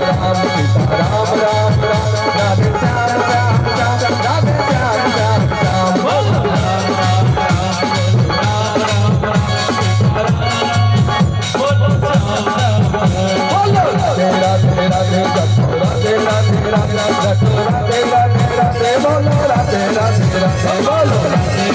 राम सीता राम राम राम राधे श्याम श्याम श्याम राधे श्याम श्याम श्याम बोलो राम राम राम बोलो राम राम बोलो राधे राधे राधे राधे राधे राधे राधे राधे राधे बोलो राधे राधे राधे बोलो राधे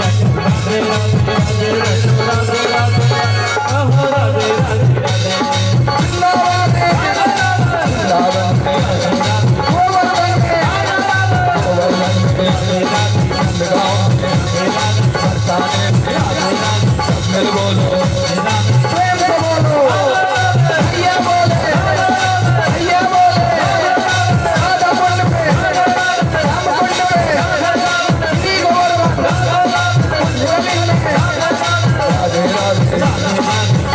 राधे राधे राधे राधे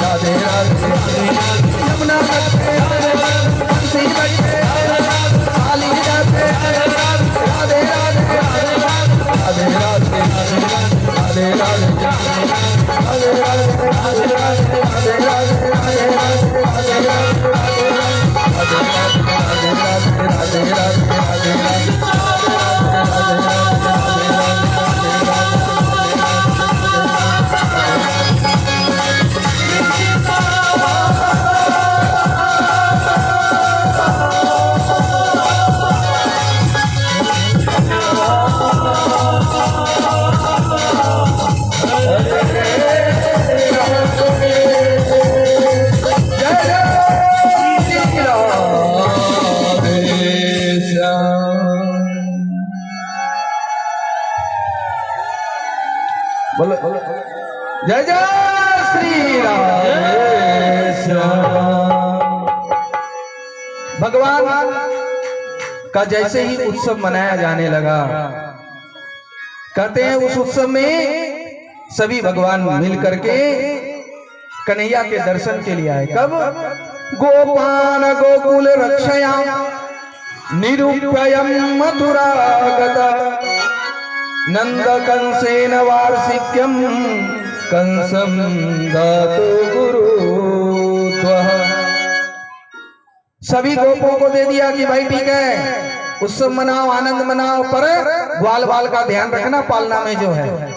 राधे राधे जय जय श्री राम। भगवान का जैसे ही उत्सव मनाया जाने लगा, कहते हैं उस उत्सव में सभी भगवान मिल करके कन्हैया के दर्शन के लिए आए। कब? गोपान गोकुल रक्षया निरूपयम् मथुरागता नंद कंसेन वार्षिक्यम कंसम दातु गुरुत्वः। सभी गोपों को दे दिया कि भाई ठीक है उत्सव मनाओ, आनंद मनाओ, पर ग्वाल बाल का ध्यान रखना पालना में जो है।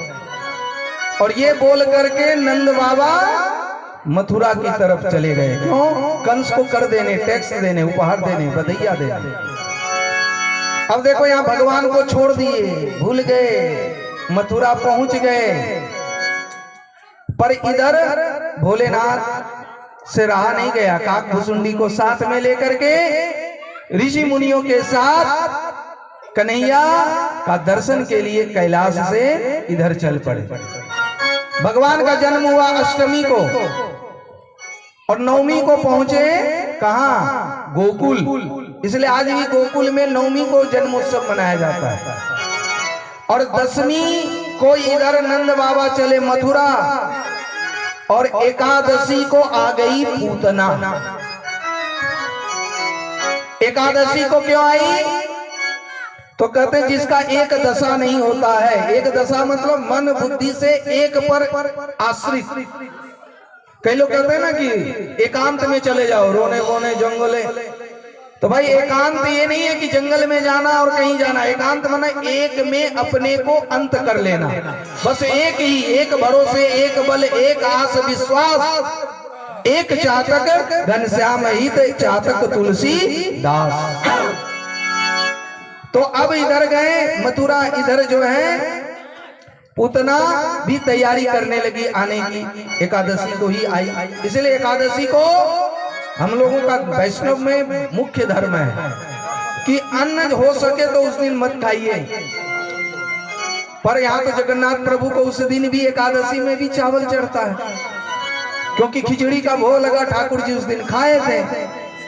और ये बोल करके नंद बाबा मथुरा की तरफ चले गए। क्यों? कंस को कर देने, टैक्स देने, उपहार देने, बधैया देने। अब देखो यहाँ भगवान को छोड़ दिए, भूल गए, मथुरा पहुंच गए, पर इधर भोलेनाथ से रहा नहीं गया। काकभुसुंडी को साथ में लेकर के ऋषि मुनियों के साथ कन्हैया का दर्शन के लिए कैलाश से इधर चल पड़े। भगवान का जन्म हुआ अष्टमी को और नवमी को पहुंचे कहां? गोकुल। इसलिए आज भी गोकुल में नवमी को जन्मोत्सव मनाया जाता है। और दशमी को इधर नंद बाबा चले मथुरा, और एकादशी को आ गई पूतना। एकादशी को क्यों आई? तो कहते जिसका एक दशा नहीं होता है, एक दशा मतलब मन बुद्धि से एक पर आश्रित। कई लोग कहते हैं ना कि एकांत में चले जाओ, रोने वोने जंगले। तो भाई एकांत ये नहीं है कि जंगल में जाना और कहीं जाना। एकांत माना एक में अपने को अंत कर लेना। बस एक ही, एक भरोसे, एक बल, एक आस विश्वास, एक चातक घनश्याम हित चातक तुलसी दास। तो अब इधर गए मथुरा, इधर जो है पूतना भी तैयारी करने लगी आने की। एकादशी को ही आई, इसलिए एकादशी को हम लोगों का वैष्णव में मुख्य धर्म है कि अन्न हो सके तो उस दिन मत खाइए। पर यहाँ तो जगन्नाथ प्रभु को उस दिन भी एकादशी में भी चावल चढ़ता है, क्योंकि खिचड़ी का भोग लगा, ठाकुर जी उस दिन खाए थे।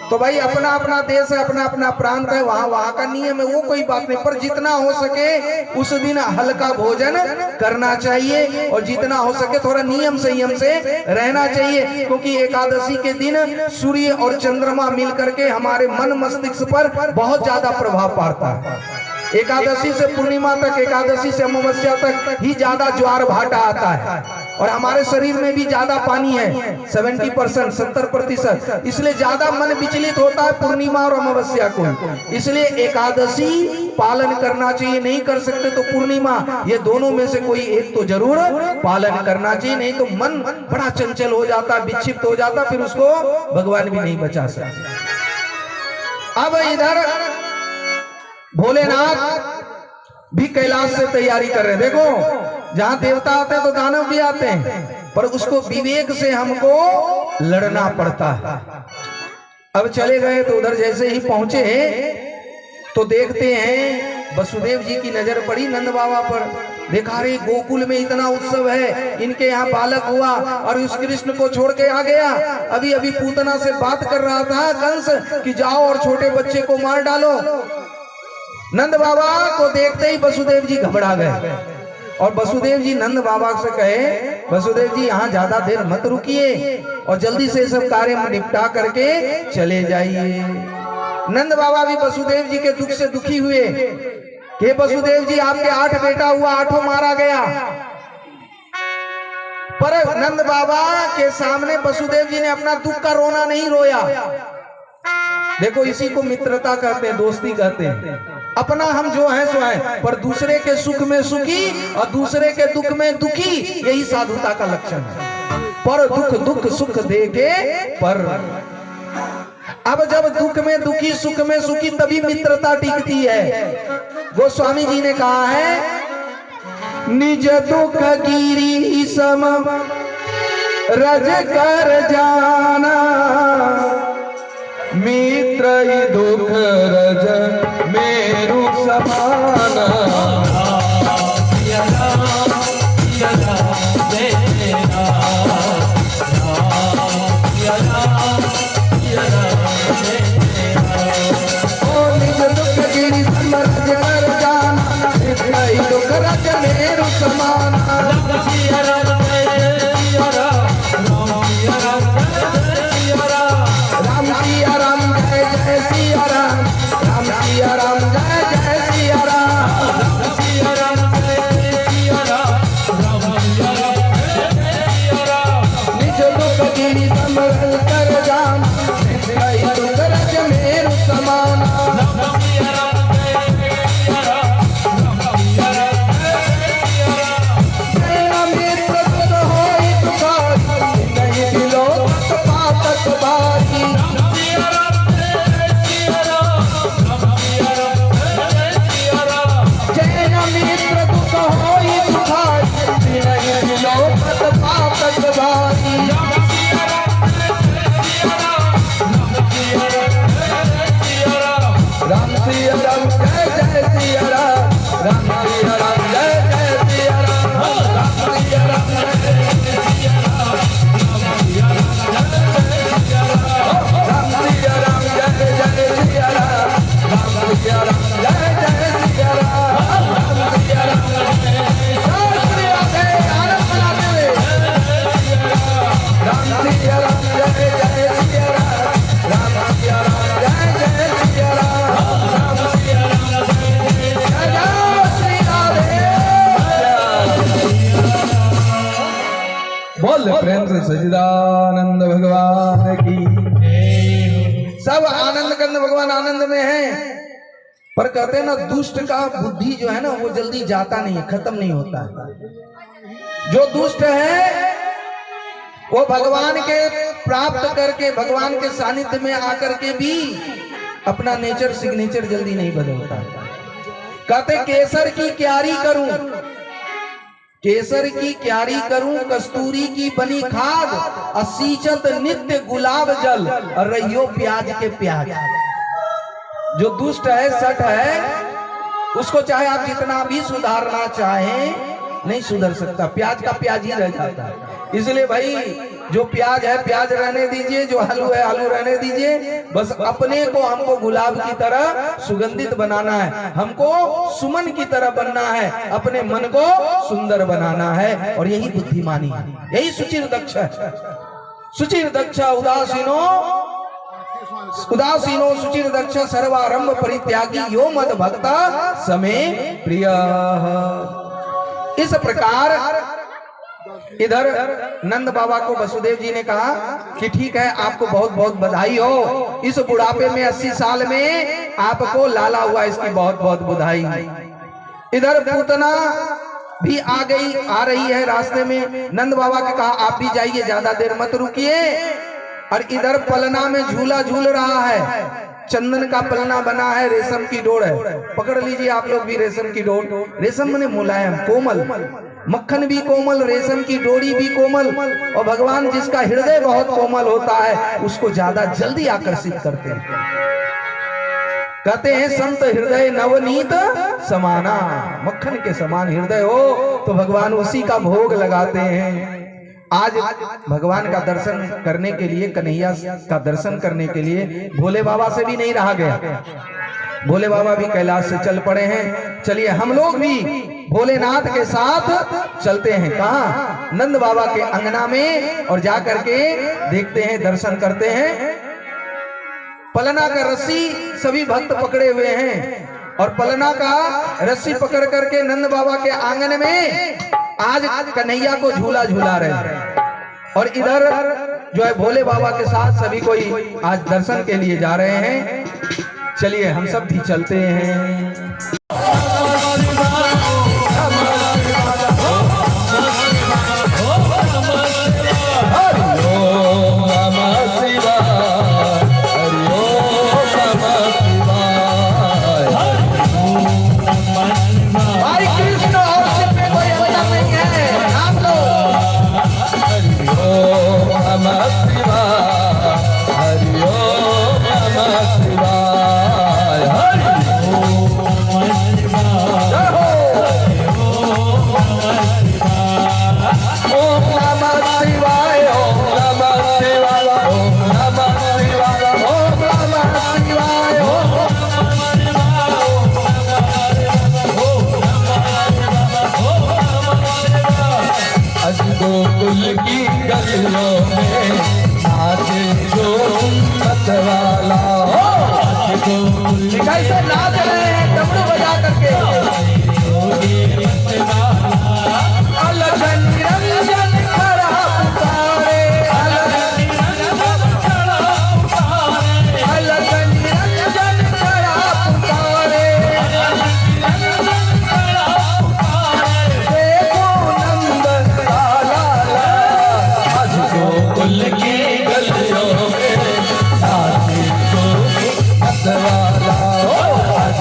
तो भाई अपना अपना देश है, अपना अपना प्रांत है, वहाँ वहाँ का नियम है, वो कोई बात नहीं। पर जितना हो सके उस दिन हल्का भोजन करना चाहिए, और जितना हो सके थोड़ा नियम संयम से रहना चाहिए, क्योंकि एकादशी के दिन सूर्य और चंद्रमा मिल करके हमारे मन मस्तिष्क पर बहुत ज्यादा प्रभाव पड़ता है। एकादशी से पूर्णिमा तक, एकादशी से अमावस्या तक ही ज्यादा ज्वार भाटा आता है। और हमारे शरीर में भी ज्यादा पानी है 70%, 70%, इसलिए ज्यादा मन विचलित होता है पूर्णिमा और अमावस्या को। इसलिए एकादशी पालन करना चाहिए, नहीं कर सकते तो पूर्णिमा, ये दोनों में से कोई एक तो जरूर पालन करना चाहिए, नहीं तो मन बड़ा चंचल हो जाता, विक्षिप्त हो जाता, फिर उसको भगवान भी नहीं बचा सकते। अब इधर भोलेनाथ भी कैलाश से तैयारी कर रहे हैं। देखो जहां देवता आते हैं तो दानव भी आते हैं, पर उसको विवेक से हमको लड़ना पड़ता है। अब चले गए तो उधर जैसे ही पहुंचे तो देखते हैं वसुदेव जी की नजर पड़ी नंद बाबा पर। देखा रे गोकुल में इतना उत्सव है, इनके यहाँ बालक हुआ और उस कृष्ण को छोड़ के आ गया। अभी अभी पूतना से बात कर रहा था कंस कि जाओ और छोटे बच्चे को मार डालो। नंद बाबा को देखते ही वसुदेव जी घबरा गए और वसुदेव जी नंद बाबा से कहे, वसुदेव जी यहाँ ज्यादा देर मत रुकिए और जल्दी से सब कार्य निपटा करके चले जाइए। नंद बाबा भी वसुदेव जी के दुख से दुखी हुए कि वसुदेव जी आपके 8 बेटा हुआ, 8 मारा गया। पर नंद बाबा के सामने वसुदेव जी ने अपना दुख का रोना नहीं रोया। देखो इसी को मित्रता कहते हैं, दोस्ती कहते हैं। अपना हम जो है सो है, पर दूसरे के सुख में सुखी और दूसरे के दुख में दुखी, यही साधुता का लक्षण है। पर दुख दुख सुख देके पर। अब जब दुख में दुखी सुख में सुखी तभी मित्रता टिकती है। गोस्वामी जी ने कहा है निज दुख गिरी सम रज कर जाना, मित्र दुख रज मेरु समाना। निज दुख गिरी सम रज कर जाना, मित्र दुख रज मेरु समाना। प्रेम से सच्चिदानंद भगवान की। सब आनंद कंद भगवान आनंद में है, पर कहते हैं ना दुष्ट का बुद्धि जो है ना वो जल्दी जाता नहीं है, खत्म नहीं होता है। जो दुष्ट है वो भगवान के प्राप्त करके भगवान के सानिध्य में आकर के भी अपना नेचर सिग्नेचर जल्दी नहीं बदलता। कहते केसर की क्यारी करूं, केसर की क्यारी करूं, कस्तूरी की बनी खाद, असीचत नित्य गुलाब जल, और रहियो प्याज के प्याज। जो दुष्ट है सठ है, उसको चाहे आप जितना भी सुधारना चाहें नहीं सुधर सकता, प्याज का प्याज ही रह जाता है। इसलिए भाई जो प्याज है प्याज रहने दीजिए, जो आलू है आलू रहने दीजिए। बस अपने को हमको गुलाब की तरह सुगंधित बनाना है, हमको सुमन की तरह बनना है, अपने मन को सुंदर बनाना है, और यही बुद्धिमानी है, यही सुचिर दक्ष है। सुचिर दक्ष उदासीनो उदासीनो सुचिर दक्ष सर्वारंभ परित्यागी यो मद भक्ता समे प्रिय। इस प्रकार इधर नंद बाबा को वसुदेव जी ने कहा कि ठीक है, आपको बहुत बहुत बधाई हो, इस बुढ़ापे में 80 साल में आपको लाला हुआ, इसकी बहुत बहुत बधाई। इधर पूतना भी आ रही है रास्ते में। नंद बाबा के कहा आप भी जाइए, ज्यादा देर मत रुकिए। और इधर पलना में झूला झूल रहा है, चंदन का पलना बना है, रेशम की डोर है। पकड़ लीजिए आप लोग भी रेशम की डोर। रेशम माने मुलायम, कोमल, मक्खन भी कोमल, रेशम की डोरी भी कोमल। और भगवान जिसका हृदय बहुत कोमल होता है उसको ज्यादा जल्दी आकर्षित करते हैं। कहते हैं संत हृदय नवनीत समाना, मक्खन के समान हृदय हो तो भगवान उसी का भोग लगाते हैं। आज भगवान का दर्शन करने के लिए, कन्हैया का दर्शन करने के लिए भोले बाबा से भी नहीं रहा गया। भोले बाबा भी कैलाश से चल पड़े हैं। चलिए हम लोग भी भोलेनाथ के साथ चलते हैं। कहाँ? नंद बाबा के अंगना में, और जा करके देखते हैं, दर्शन करते हैं। पलना का रस्सी सभी भक्त पकड़े हुए हैं, और पलना का रस्सी पकड़ करके नंद बाबा के आंगन में आज कन्हैया को झूला झूला रहे हैं। और इधर जो है भोले बाबा के साथ सभी कोई आज दर्शन के लिए जा रहे हैं। चलिए हम सब भी चलते हैं। गोकुल की गलियों में नाचे जो मतवाला, कैसे नाच रहे हैं डमरू बजा करके। अलग निरंजन खड़ा पुकारे, अलग निरंजन खड़ा पुकारे। देखो नंद लाला, आज गोकुल की गलियों में नाचे जो मतवाला, आज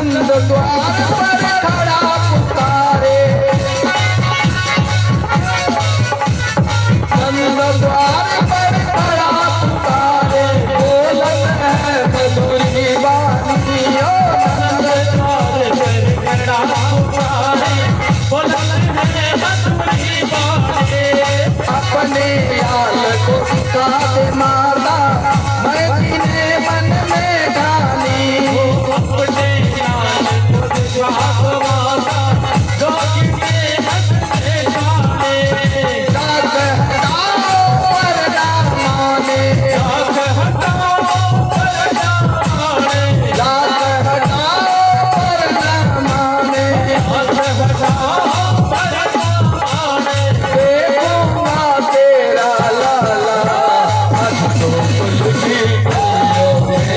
नंद द्वार पर खड़ा पुकारे, नंद द्वार पर खड़ा पुकारे, बोलन है मधुरी वाणी ओ नंद द्वार पर खड़ा पुकारे, बोलन है मधुरी वाणी। अपने लाल को सिखा दे माला, मैं जिन्हें मन में ढाली, अपने लाल को सिखा दे माला, जो जिन्हें मन में ढाली। डाक हटाओ वरना माने, डाक हटाओ वरना माने, डाक हटाओ वरना माने, डाक हटाओ वरना माने। देखूंगा तेरा लाला आज गोकुल की गलियों में,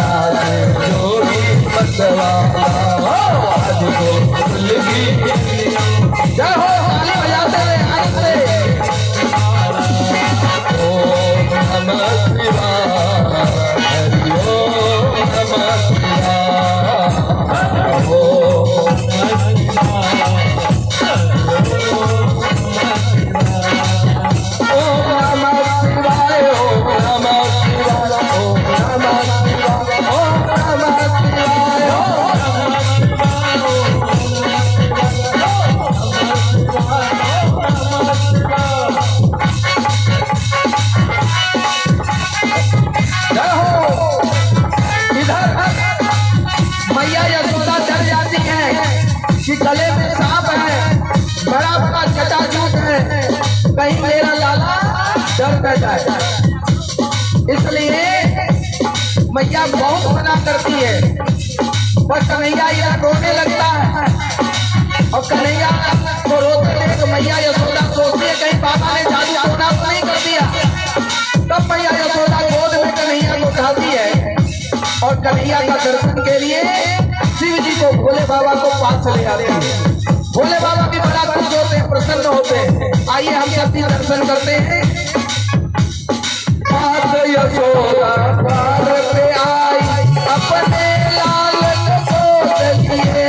आज जोगी मतवाला आज गोकुल की गलियों में। जय हो, ताली बजाते हुए आनंद से। ओम नमः शिवाय, हरि ओम नमः शिवाय, ओम नमः शिवाय, ओम नमः शिवाय, ओम नमः शिवाय, ओम नमः शिवाय, ओम नमः शिवाय, जय हो। इधर मैया यशोदा डर जाती है कि गले में सांप है, बड़ा बड़ा जटाजूट है, कहीं मेरा लाला डर न जाए, इसलिए मैया बहुत मना करती है। पर कन्हैया इधर रोने लगता है, और कन्हैया को रोते देख मैया यशोदा सोचती है कहीं पापा ने जादू टोना तो नहीं कर दिया। तब मैया यशोदा गोद में कन्हैया को उठाती है, और कन्हैया का दर्शन के लिए शिव जी को भोले बाबा को पास ले आते हैं। भोले बाबा भी बड़ा खुश होते हैं, प्रसन्न होते हैं। आइए हम सब भी दर्शन करते हैं। पास यशोदा द्वार पे आई, अपने लाल को लिए,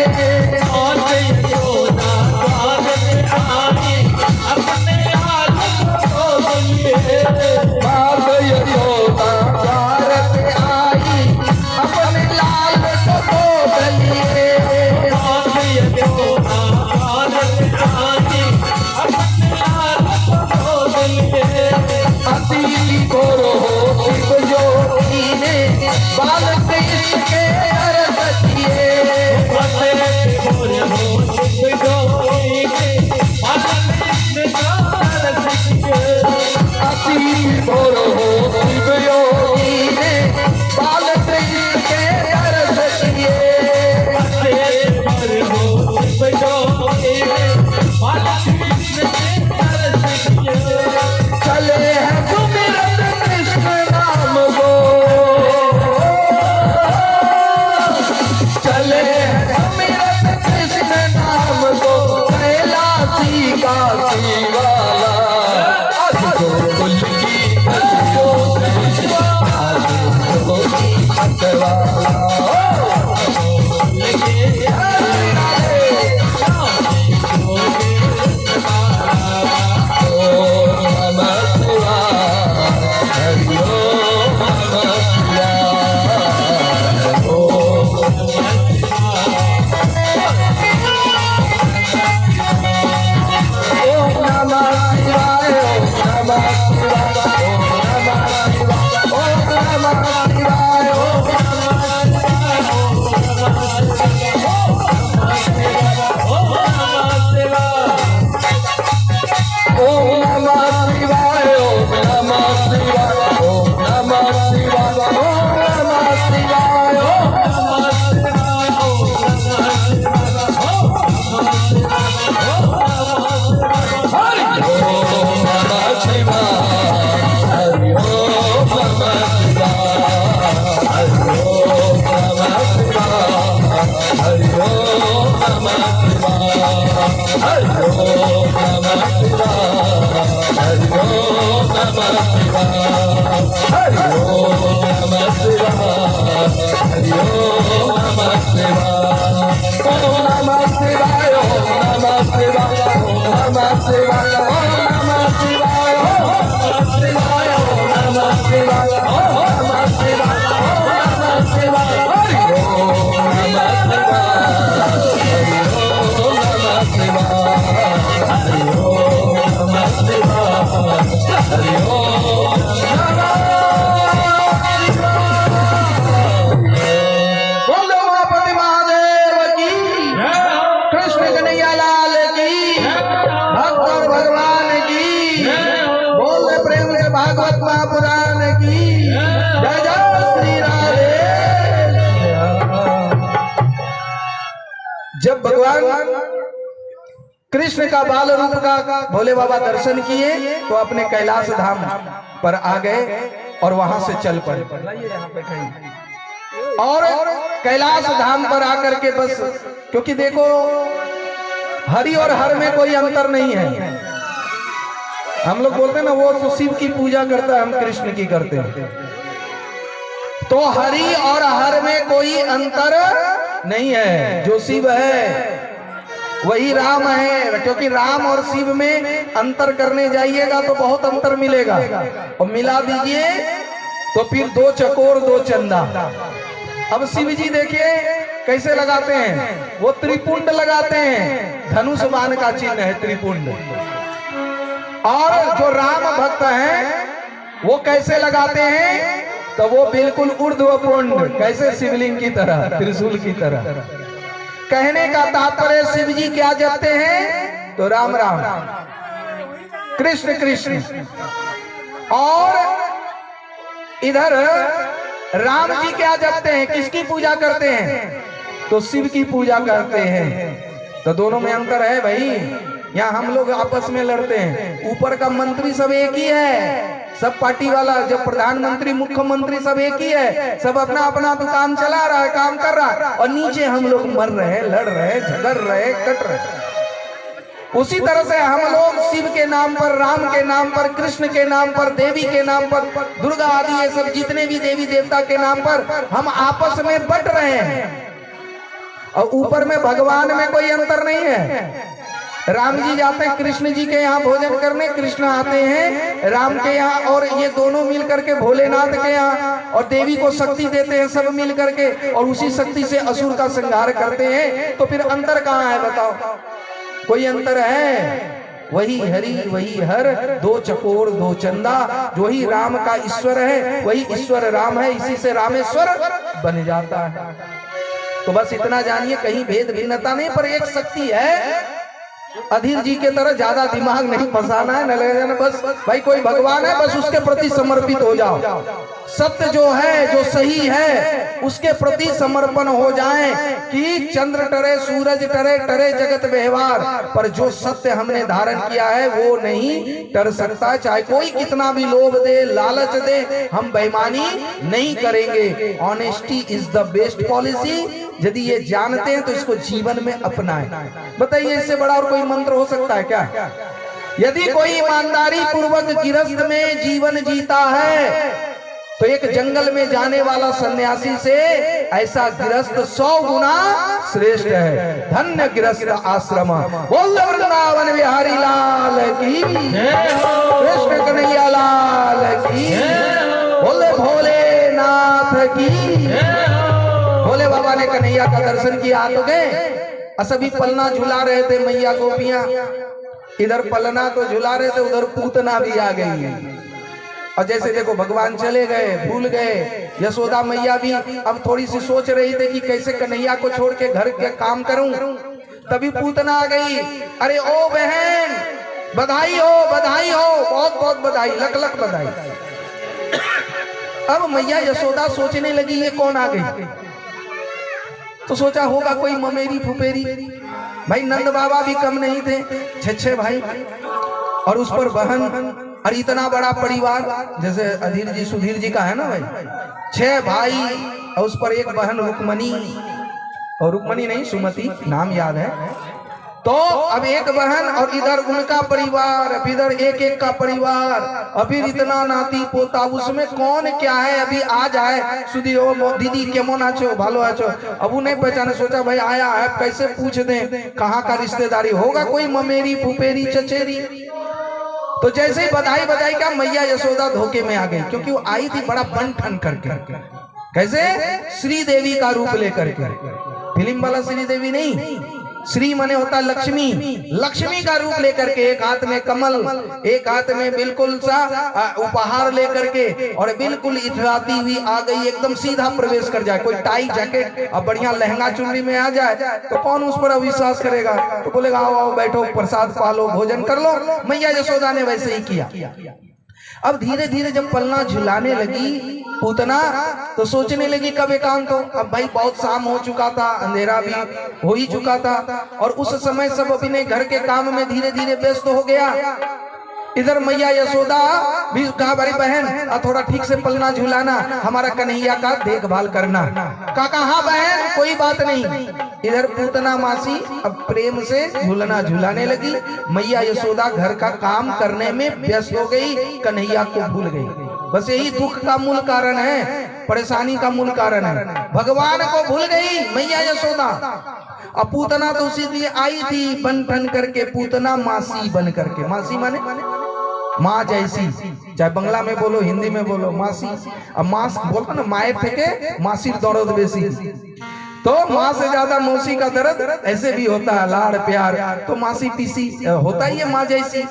पास यशोदा द्वार पे आई, अपने लाल को लिए, पास यशोदा द्वार पे आई, अपने लाल को लिए, पास यशोदा द्वार पे आई, अपने लाल को लिए। अतिथि को शिव ज्योति ने बालक इसके अर्घ किए, अतिथि को शिव ज्योति ने बालक इसके अर्घ किए, अतिथि को शिव ज्योति ने बालक इसके अर्घ किए, अतिथि को शिव ज्योति ने बालक इसके अर्घ किए। चले हैं सुमिरन कृष्ण नाम को, चले हैं सुमिरन कृष्ण नाम को, कैलाशी काशी वाला आज गोकुल की गलियों में, आज गोकुल मतवाला गोकुल की गलियों में। भगवान कृष्ण का बाल रूप का भोले बाबा दर्शन किए तो अपने कैलाश धाम पर आ गए और वहां से चल पड़े। और कैलाश धाम पर आकर के बस, क्योंकि देखो हरि और हर में कोई अंतर नहीं है। हम लोग बोलते हैं ना, वो तो शिव की पूजा करता है, हम कृष्ण की करते हैं। तो हरि और हर में कोई अंतर नहीं है। जो शिव है वही राम है, क्योंकि राम और शिव में अंतर करने जाइएगा तो बहुत अंतर मिलेगा। और मिला दीजिए तो फिर दो चकोर दो चंदा। अब शिव जी देखिए कैसे लगाते हैं, वो त्रिपुंड लगाते हैं, धनुष बाण का चिन्ह है त्रिपुंड। और जो राम भक्त हैं वो कैसे लगाते हैं, तो वो बिल्कुल ऊर्ध्वपुंड, कैसे शिवलिंग की तरह, त्रिशूल की तरह। कहने का तात्पर्य शिव जी क्या जपते हैं, तो राम राम, कृष्ण कृष्ण। और इधर राम जी क्या जपते हैं, किसकी पूजा करते हैं, तो शिव की पूजा करते हैं। तो दोनों में अंतर है भाई। यहाँ हम लोग आपस में लड़ते हैं, ऊपर का मंत्री सब एक ही है, सब पार्टी वाला, जब प्रधानमंत्री मुख्यमंत्री सब एक ही है, सब अपना अपना दुकान चला रहा है, काम कर रहा है, और नीचे हम लोग मर रहे, लड़ रहे, झगड़ रहे, कट रहे। उसी तरह से हम लोग शिव के नाम पर, राम के नाम पर, कृष्ण के नाम पर, देवी के नाम पर, दुर्गा आदि ये सब जितने भी देवी देवता के नाम पर हम आपस में बट रहे हैं। और ऊपर में भगवान में कोई अंतर नहीं है। राम जी जाते हैं कृष्ण जी के यहाँ भोजन करने, कृष्ण आते हैं राम के यहाँ, और ये दोनों मिल करके भोलेनाथ के यहाँ, और देवी को शक्ति देते हैं सब मिल करके, और उसी शक्ति से असुर का संहार करते हैं। तो फिर अंतर कहाँ है बताओ, कोई अंतर है? वही हरि वही हर, दो चकोर दो चंदा। जो ही राम का ईश्वर है वही ईश्वर राम है, इसी से रामेश्वर बन जाता है। तो बस इतना जानिए, कहीं भेद भिन्नता नहीं, पर एक शक्ति है। अधीर जी के तरह ज्यादा दिमाग नहीं फंसाना है, न ले जाना। बस भाई कोई भगवान है, बस उसके प्रति समर्पित हो जाओ। सत्य जो है, जो सही है, उसके प्रति समर्पण हो जाएं। कि चंद्र टरे, सूरज टरे, टरे जगत व्यवहार, पर जो सत्य हमने धारण किया है वो नहीं टर सकता। चाहे कोई कितना भी लोभ दे, लालच दे, हम बेईमानी नहीं करेंगे। Honesty is the best policy. यदि ये जानते हैं तो इसको जीवन में अपनाएं। बताइए इससे बड़ा और कोई मंत्र हो सकता है क्या? यदि कोई ईमानदारी पूर्वक गिरस्थ में जीवन जीता है तो एक जंगल में जाने वाला सन्यासी से ऐसा गिरस्थ 100 गुना श्रेष्ठ है। धन्य गिरस्थ आश्रम। बोल वृंदावन बिहारी लाल की, कृष्ण कन्हैया लाल की, बोले भोलेनाथ की। भोले बाबा ने कन्हैया का दर्शन किया तो गए। सभी पलना झुला रहे थे मैया गोपियां, इधर पलना तो झुला रहे थे, उधर पूतना भी आ गई। और जैसे देखो भगवान चले गए, भूल गए। यशोदा मैया भी अब थोड़ी सी सोच रही थी कि कैसे कन्हैया को छोड़ के घर के काम करूं, तभी पूतना आ गई। अरे ओ बहन, बधाई हो, बधाई हो, बहुत बहुत बधाई, लख लख बधाई। अब मैया यशोदा सोचने लगी ये कौन आ गई, तो सोचा होगा कोई ममेरी फुपेरी। भाई नंद बाबा भी कम नहीं थे, 6 भाई, और उस पर बहन, और इतना बड़ा परिवार जैसे अधीर जी सुधीर जी का है ना भाई, 6 भाई, और उस पर एक बहन रुक्मणी, और रुक्मणी नहीं सुमति नाम याद है। तो अब एक बहन और इधर उनका परिवार, अब इधर एक एक का परिवार, और फिर इतना नाती पोता, उसमें कौन क्या है अभी आ जाए। सुधी हो दीदी केमन आछो, भालो आछो, अब वो नहीं पहचाने। सोचा भाई आया है कैसे पूछ दें कहाँ का रिश्तेदारी होगा, कोई ममेरी फुपेरी चचेरी। तो जैसे ही बधाई बधाई का मैया यशोदा धोखे में आ गई, क्योंकि वो आई थी बड़ा बन ठन करके। कैसे? श्री देवी का रूप लेकर के, फिल्म वाला श्री देवी नहीं, श्री माने होता लक्ष्मी, लक्ष्मी का रूप लेकर के, एक हाथ में कमल, एक हाथ में बिल्कुल सा उपहार लेकर के, और बिल्कुल इतराती हुई आ गई, एकदम सीधा प्रवेश कर जाए। कोई टाई जैकेट और बढ़िया लहंगा चुनरी में आ जाए तो कौन उस पर अविश्वास करेगा, तो बोलेगा आओ आओ बैठो, प्रसाद पा लो, भोजन कर लो। मैया यशोदा ने वैसे ही किया। अब धीरे धीरे जब पलना झुलाने लगी पूतना, तो सोचने लगी कब एकांत हो। अब भाई बहुत शाम हो चुका था, अंधेरा भी हो ही चुका था, और उस समय सब अपने घर के काम में धीरे धीरे व्यस्त हो गया। इधर मैया यशोदा भी कहा, बड़ी बहन थोड़ा ठीक से पलना झुलाना, हमारा कन्हैया का देखभाल करना। कहा हाँ बहन कोई बात नहीं। इधर पूतना मासी अब प्रेम से झूलना झुलाने लगी। मैया यशोदा घर का काम करने में व्यस्त हो गई, कन्हैया को भूल गई। बस यही दुख का मूल कारण है, परेशानी का मूल कारण है, भगवान को भूल गई मैया यशोदा। अब पूतना तो उसी लिए आई थी बन ठन करके, पूतना मासी बन करके। मासी माने माँ जैसी, चाहे बंगला में बोलो हिंदी में बोलो मासी। अब मास बोलता ना माए थे मासी दर्द बेसी, तो माँ से ज्यादा मौसी का दर्द ऐसे भी होता है, लाड़ प्यार, तो मासी पीसी होता ही है माँ जैसी।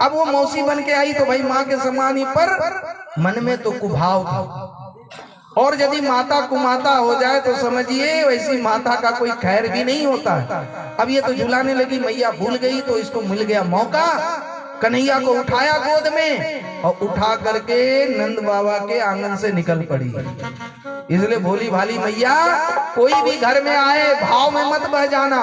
अब वो मौसी बन के आई तो भाई माँ के समान ही, पर मन में तो कुभाव था, और यदि माता कुमाता हो जाए तो समझिए वैसी माता का कोई खैर भी नहीं होता। अब ये तो झुलाने लगी, मैया भूल गई, तो इसको मिल गया मौका। कन्हैया को उठाया गोद में और उठा करके नंद बाबा के आंगन से निकल पड़ी। इसलिए भोली भाली मैया कोई भी घर में आए भाव में मत बह जाना,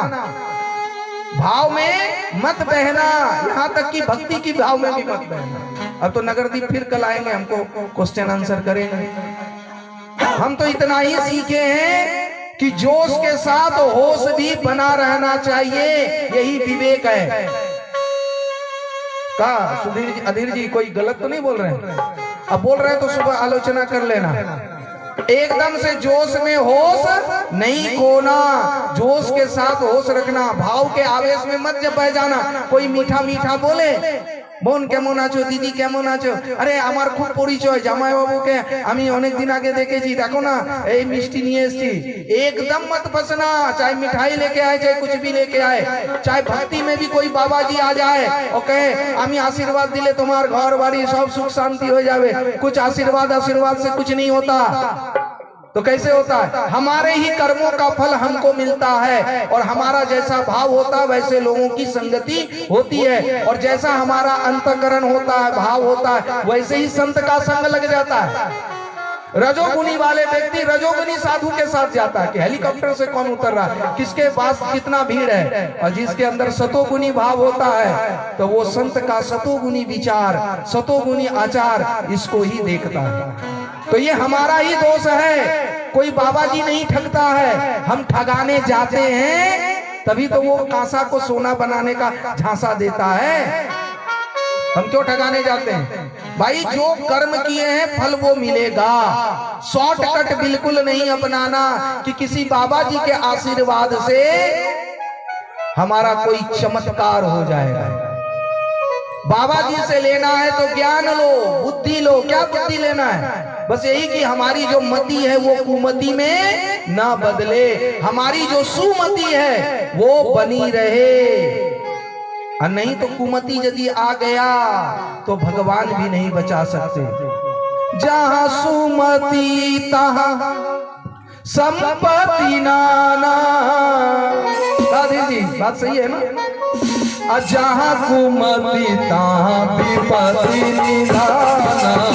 भाव में मत बहना, यहाँ तक कि भक्ति की भाव में भी मत बहना। अब तो नगरदीप फिर कल आएंगे, हमको क्वेश्चन आंसर करेंगे। हम तो इतना ही सीखे हैं कि जोश के साथ होश भी बना रहना चाहिए, यही विवेक है। का सुधीर जी, अधीर जी कोई गलत तो नहीं बोल रहे हैं? अब बोल रहे हैं तो सुबह आलोचना कर लेना। एकदम से जोश में होश नहीं खोना, जोश के साथ होश रखना, भाव के आवेश में मत जब बह जाना। कोई मीठा मीठा बोले, বোন কেমন আছো, দিদি কেমন আছো, আরে আমার খুব পরিচয় জামাই বাবুকে আমি অনেক দিন আগে দেখেছি, দেখো না এই মিষ্টি নিয়ে এসেছি। एकदम मत फंसना, चाहे मिठाई लेके आए चाहे कुछ भी लेके आए, चाहे भक्ति में भी कोई बाबा जी आ जाए और कहे আমি आशीर्वाद दिले तुम्हार घर बाड़ी सब सुख शांति हो जावे, कुछ आशीर्वाद से कुछ नहीं होता। तो कैसे होता है? हमारे ही कर्मों का फल हमको मिलता है, और हमारा जैसा भाव होता है वैसे लोगों की संगति होती है, और जैसा हमारा अंतःकरण होता है, भाव होता है, वैसे ही संत का संग लग जाता है। रजोगुनी वाले व्यक्ति रजोगुनी साधु के साथ जाता है कि हेलीकॉप्टर से कौन उतर रहा है, किसके पास कितना भीड़ है, और जिसके अंदर सतोगुनी भाव होता है तो वो संत का सतोगुनी विचार, सतोगुनी आचार इसको ही देखता है। तो ये हमारा ही दोष है, कोई बाबा जी नहीं ठगता है, हम ठगाने जाते हैं, तभी तो वो कांसा को सोना बनाने का झांसा देता है। हम क्यों ठगाने जाते हैं? भाई जो कर्म किए हैं फल वो मिलेगा। शॉर्टकट बिल्कुल नहीं अपनाना कि किसी बाबा जी के आशीर्वाद से हमारा कोई चमत्कार हो जाएगा। बाबा जी से लेना है तो ज्ञान लो, बुद्धि लो। क्या बुद्धि लेना है? बस यही कि हमारी जो मति है वो कुमति में ना बदले, हमारी जो सुमति है वो बनी रहे, और नहीं तो कुमति यदि आ गया तो भगवान भी नहीं बचा सकते। जहां सुमति तहां संपत्ति नाना। राधे जी बात सही है ना? जहाँ कुमति तहाँ विपत्ति निधाना।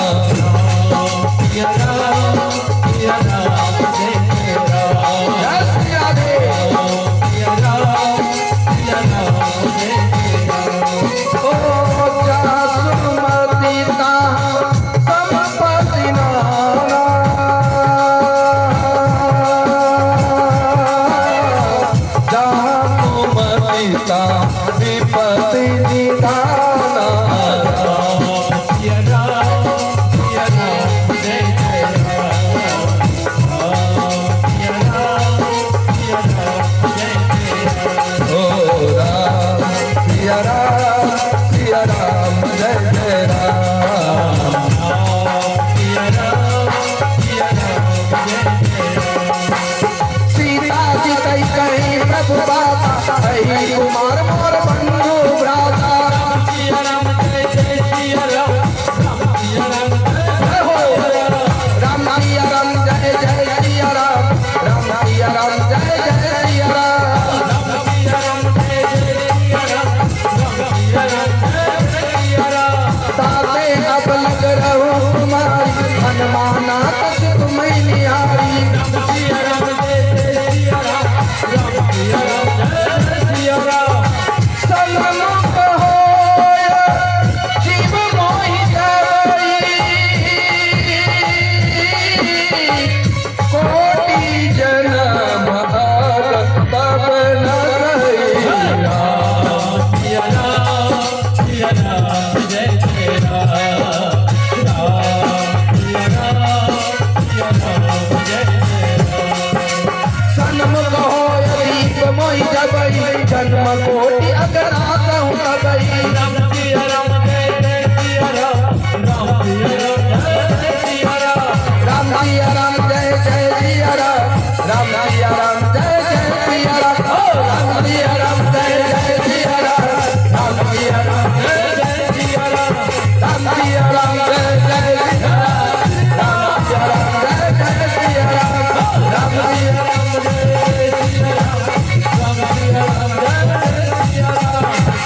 विपत्ति निधाना। जन्म कोटि अगनाथ हूँ कबई। राम सिया राम जय जय सिया राम, राम सिया राम जय जय सिया राम, राम सिया राम जय जय सिया राम, राम सिया राम जय जय सिया राम, ओ राम सिया राम जय जय सिया राम, राम सिया राम जय जय सिया राम, राम सिया राम जय जय सिया राम, राम सिया राम जय जय सिया राम, राम सिया राम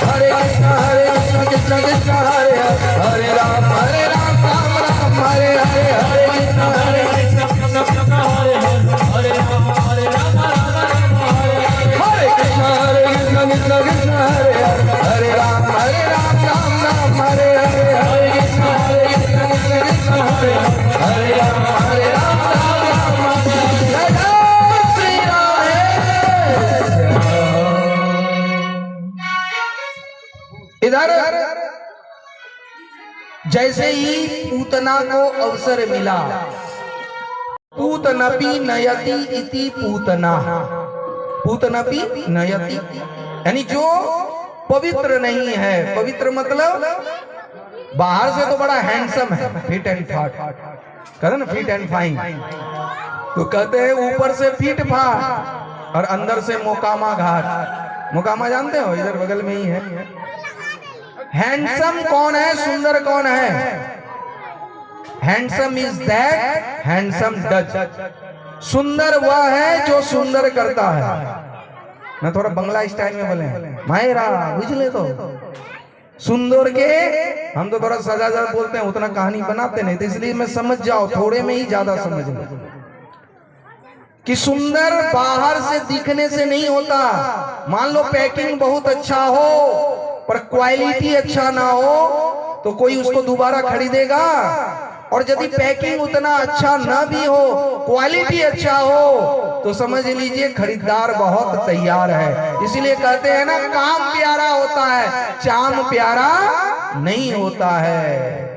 हरे कृष्ण कृष्ण कृष्ण हरे हरे, राम राम राम हरे हरे, हरे कृष्ण कृष्ण कृष्ण कृष्ण हरे हरे, हरे राम राम राम हरे हरे, हरे कृष्ण कृष्ण कृष्ण हरे हरे, हरे राम राम राम हरे हरे, हरे कृष्ण कृष्ण कृष्ण हरे हरे, हरे राम राम राम जय जय श्री राधे। इधर जैसे ही पूतना को अवसर मिला, पूतनपि नयति इति पूतना, पूतनपि नयति यानी जो पवित्र नहीं है। पवित्र मतलब बाहर से तो बड़ा हैंडसम है, फिट एंड फाट, कहते ना फिट एंड फाइन, तो कहते हैं ऊपर से फिट फाट और अंदर से मोकामा घाट। मोकामा जानते हो, इधर बगल में ही है। हैंडसम कौन है, सुंदर कौन है? Handsome is that handsome does, सुंदर वह है जो सुंदर करता है। मैं थोड़ा बंगला स्टाइल में बोले मायरा बुझले, तो सुंदर के हम तो थोड़ा सजा बोलते हैं, उतना कहानी बनाते नहीं, तो इसलिए मैं समझ जाओ, थोड़े में ही ज्यादा समझ लो कि सुंदर बाहर से दिखने से नहीं होता। मान लो पैकिंग बहुत अच्छा हो पर क्वालिटी अच्छा ना हो तो कोई उसको दोबारा खरीदेगा, और यदि पैकिंग उतना अच्छा ना भी हो, क्वालिटी अच्छा हो, तो समझ लीजिए खरीदार बहुत तैयार है। इसीलिए कहते हैं ना, काम प्यारा होता है, चाम प्यारा नहीं होता है।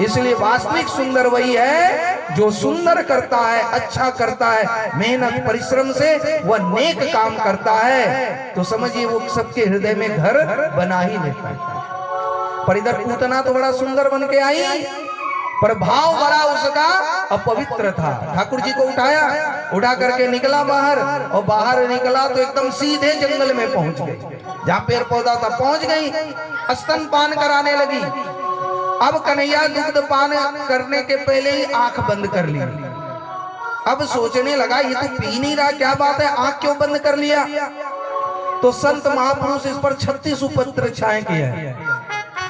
इसलिए वास्तविक सुंदर वही है जो सुंदर करता है, अच्छा करता है, मेहनत परिश्रम से वह नेक काम करता है, तो समझिए वो सबके हृदय में घर बना ही लेता है। पर इधर पूतना तो बड़ा सुंदर बन के आई, पर भाव बड़ा उसका अपवित्र था। ठाकुर जी को उठा करके निकला बाहर, और बाहर निकला तो एकदम सीधे जंगल में पहुंच गई, जहाँ पेड़ पौधा था पहुंच गई, स्तनपान कराने लगी। अब कन्हैया दुग्ध पान करने के पहले ही आंख बंद कर ली। अब सोचने लगा ये तो पी नहीं रहा, क्या बात है, आंख क्यों बंद कर लिया? तो संत महापुरुष इस पर 36 उपत्रच्छाएं की है,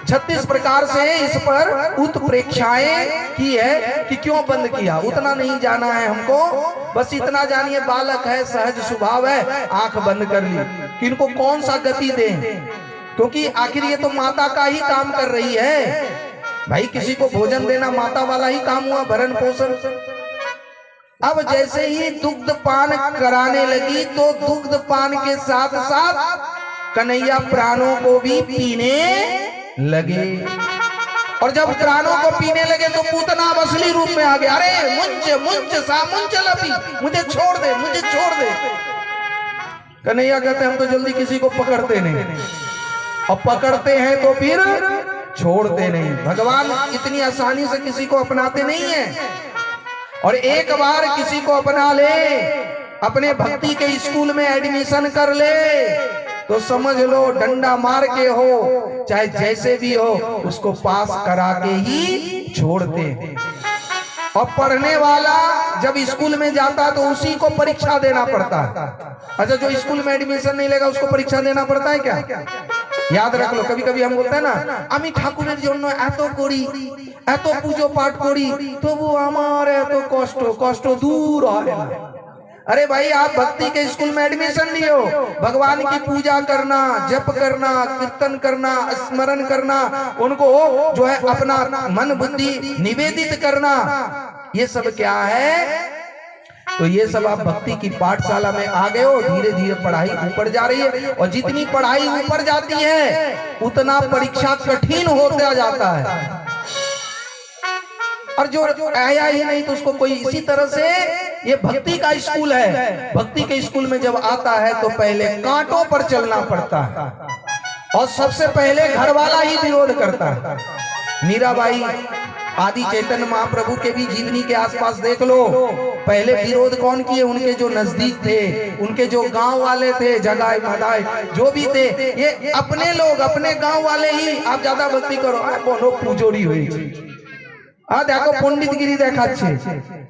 36 प्रकार से इस पर उत्प्रेक्षाएं की है कि क्यों बंद किया। उतना नहीं जाना है हमको, बस इतना जानिए बालक है, सहज स्वभाव है, आंख बंद कर ली कि इनको कौन सा गति दें, क्योंकि आखिर ये तो माता का ही काम कर रही है। भाई किसी को भोजन देना माता वाला ही काम हुआ, भरण पोषण। अब जैसे ही दुग्ध पान कराने लगी तो दुग्ध पान के साथ साथ कन्हैया प्राणों को भी पीने लगे, और जब प्राणों को पीने लगे तो पूतना असली रूप में आ गया। अरे मुंच सामुंच लपी, मुझे छोड़ दे, मुझे छोड़ दे। कन्हैया कहते हम तो जल्दी किसी को पकड़ते नहीं, और पकड़ते हैं तो फिर छोड़ते नहीं। भगवान इतनी आसानी से किसी को अपनाते नहीं है, और एक बार किसी को अपना ले, अपने भक्ति के स्कूल में एडमिशन कर ले, तो समझ लो डंडा मार के हो चाहे जैसे भी हो, उसको पास करा के ही छोड़ते। और पढ़ने वाला जब स्कूल में जाता तो उसी को परीक्षा देना पड़ता है। अच्छा, जो स्कूल में एडमिशन नहीं लेगा उसको परीक्षा देना पड़ता है क्या? याद रख लो, कभी कभी हम बोलते हैं ना, आमी ठाकुरेर जोन्नो एतो करी, एतो पूजो पाठ करी, तो वो हमारे एतो कष्ट दूर है ना। अरे भाई, आप भक्ति के स्कूल में एडमिशन लिए हो, भगवान की पूजा करना, जप करना, कीर्तन करना, स्मरण करना, उनको जो है अपना मन बुद्धि निवेदित करना, ये सब क्या है? तो ये सब आप भक्ति की पाठशाला में आ गए हो। धीरे धीरे पढ़ाई ऊपर जा रही है, और जितनी पढ़ाई ऊपर जाती है उतना परीक्षा कठिन होता जाता है। और जो आया ही नहीं तो उसको कोई इसी तरह से ये भक्ति का स्कूल है। भक्ति के स्कूल में जब आता है तो पहले कांटों पर चलना पड़ता है और सबसे पहले घर वाला ही विरोध करता है। मीराबाई आदि चैतन्य महाप्रभु के भी जीवनी के आसपास देख लो, पहले विरोध कौन किए? उनके जो नजदीक थे, उनके जो गांव वाले थे, जगाए मदाए जो भी थे, ये अपने लोग, अपने गांव वाले ही आप ज्यादा भक्ति करो, कोनो पूजोरी हुई। हाँ देखो पंडितगिरी देखा छे,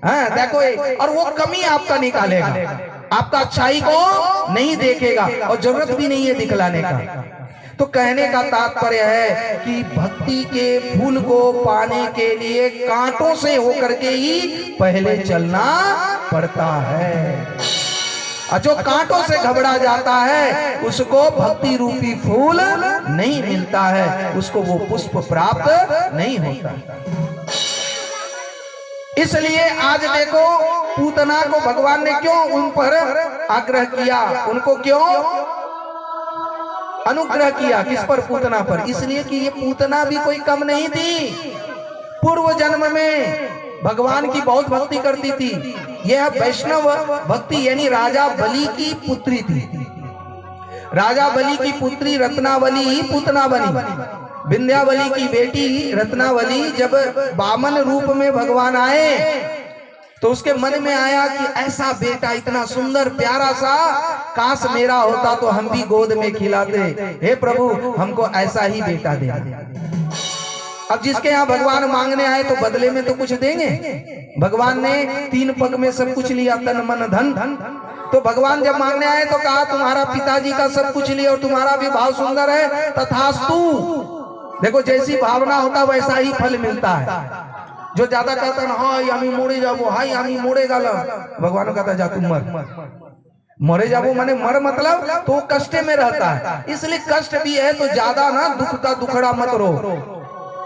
हाँ देखो और वो कमी आपका निकालेगा, आपका अच्छाई को नहीं देखेगा और जरूरत भी नहीं है दिखलाने का। तो कहने का तात्पर्य है कि भक्ति के फूल को पाने के लिए कांटों से होकर के ही पहले चलना पड़ता है। और जो कांटों से घबरा जाता है उसको भक्ति रूपी फूल नहीं मिलता है, उसको वो पुष्प प्राप्त नहीं होता। इसलिए आज देखो पूतना को भगवान ने क्यों उन पर आग्रह किया, उनको क्यों अनुग्रह किया? किस पर? पूतना पर। इसलिए कि ये पूतना भी कोई कम नहीं थी, पूर्व जन्म में भगवान की बहुत भक्ति करती थी। यह वैष्णव भक्ति यानी राजा बलि की पुत्री थी। राजा बलि की पुत्री रत्नावली ही पूतना बनी। विंध्यावली की बेटी रत्नावली जब वामन रूप में भगवान आए तो उसके मन में आया कि ऐसा बेटा इतना सुंदर प्यारा सा, काश मेरा होता तो हम भी गोद में खिलाते। हे प्रभु हमको ऐसा ही बेटा दे। अब जिसके यहाँ भगवान मांगने आए तो बदले में तो कुछ देंगे। भगवान ने 3 पग में सब कुछ लिया, तन मन धन। तो भगवान जब मांगने आए तो कहा तुम्हारा पिताजी का सब कुछ लिया और तुम्हारा भी भाव सुंदर है, तथास्तु। देखो जैसी भावना होता वैसा ही फल मिलता है। जो ज्यादा कहता है हाई आमी मोड़े जाबो, हाई आमी मोड़े गाला, भगवान कहता जा तुम मरे जाबो, माने मर मतलब तो कष्ट में रहता है। इसलिए कष्ट भी है तो ज्यादा ना दुख का दुखड़ा मत रो।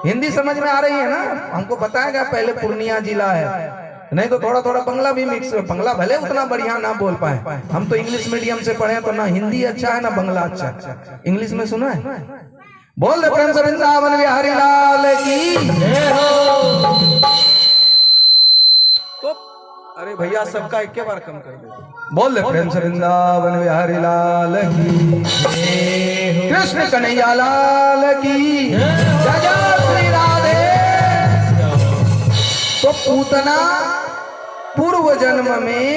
हिंदी समझ में आ रही है ना? हमको बताया गया पहले पूर्णिया जिला है, नहीं तो थोड़ा थोड़ा बंगला भी मिक्स है। बंगला भले उतना बढ़िया ना बोल पाए, हम तो इंग्लिश मीडियम से पढ़े तो ना हिंदी अच्छा है ना बंगला अच्छा। इंग्लिश में सुना है? बोल दे प्रेम से वृंदावन बिहारी लाल की जय हो। तो अरे भैया सबका एक बार कम कर दे। बोल दे प्रेम से वृंदावन बिहारी लाल की जय हो। कृष्ण कन्हैया लाल की जय जय श्री राधे। तो पूतना पूर्व जन्म में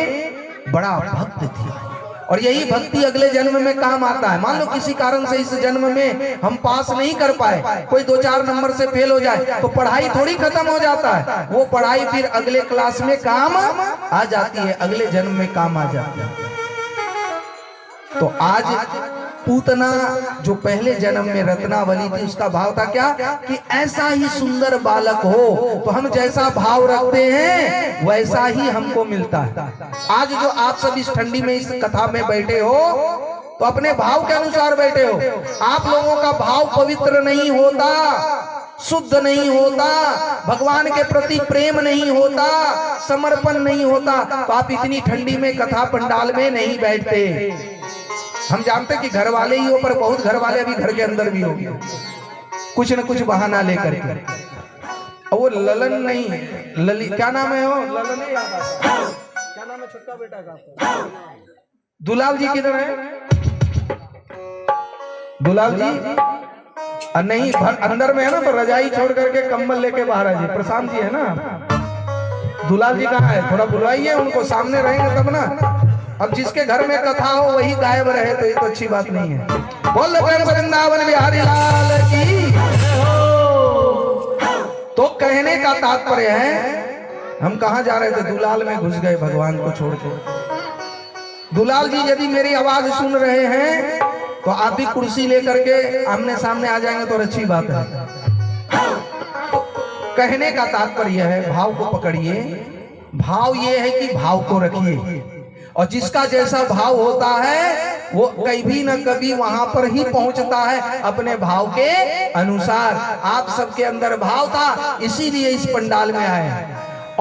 बड़ा भक्त थी और यही भक्ति अगले जन्म में काम आता है। मान लो किसी कारण से इस जन्म में हम पास नहीं कर पाए, कोई 2-4 नंबर से फेल हो जाए तो पढ़ाई थोड़ी खत्म हो जाता है, वो पढ़ाई फिर अगले क्लास में काम आ जाती है, अगले जन्म में काम आ जाती है। तो आज पूतना जो पहले जन्म में रत्नावली थी उसका भाव था क्या कि ऐसा ही सुंदर बालक हो तो हम जैसा भाव रखते हैं वैसा ही हमको मिलता है। आज जो आप सब इस ठंडी में इस कथा में बैठे हो तो अपने भाव के अनुसार बैठे हो। आप लोगों का भाव पवित्र नहीं होता, शुद्ध नहीं होता, भगवान के प्रति प्रेम नहीं होता, समर्पण नहीं होता तो आप इतनी ठंडी में कथा पंडाल में नहीं बैठते। हम जानते कि घर वाले ही हो, पर बहुत घर वाले अभी घर के अंदर भी हो कुछ न कुछ बहाना लेकर के। वो ललन नहीं, लली क्या नाम है? वो ललन नहीं याद आता, क्या नाम है छोटा बेटा का? दुलाल जी किधर है? दुलाल जी नहीं अंदर में है ना, तो रजाई छोड़ करके कंबल लेके बाहर आ जी। प्रशांत जी है ना? दुलाल जी कहाँ है? थोड़ा बुलवाइए उनको, सामने रहेंगे तब ना। अब जिसके घर में कथा हो वही गायब रहे तो ये तो अच्छी बात नहीं है। बोल प्रेम से वृंदावन बिहारी लाल की। तो कहने का तात्पर्य है हम कहाँ जा रहे थे? दुलाल में घुस गए भगवान को छोड़ के। दुलाल जी यदि मेरी आवाज सुन रहे हैं तो आप भी कुर्सी लेकर के आमने सामने आ जाएंगे तो अच्छी बात है। कहने का तात्पर्य है भाव को पकड़िए। भाव ये है कि भाव को रखिए और जिसका जैसा भाव होता है वो कभी न कभी वहां पर ही पहुंचता है अपने भाव के अनुसार। आप सबके अंदर भाव था इसीलिए इस पंडाल में आए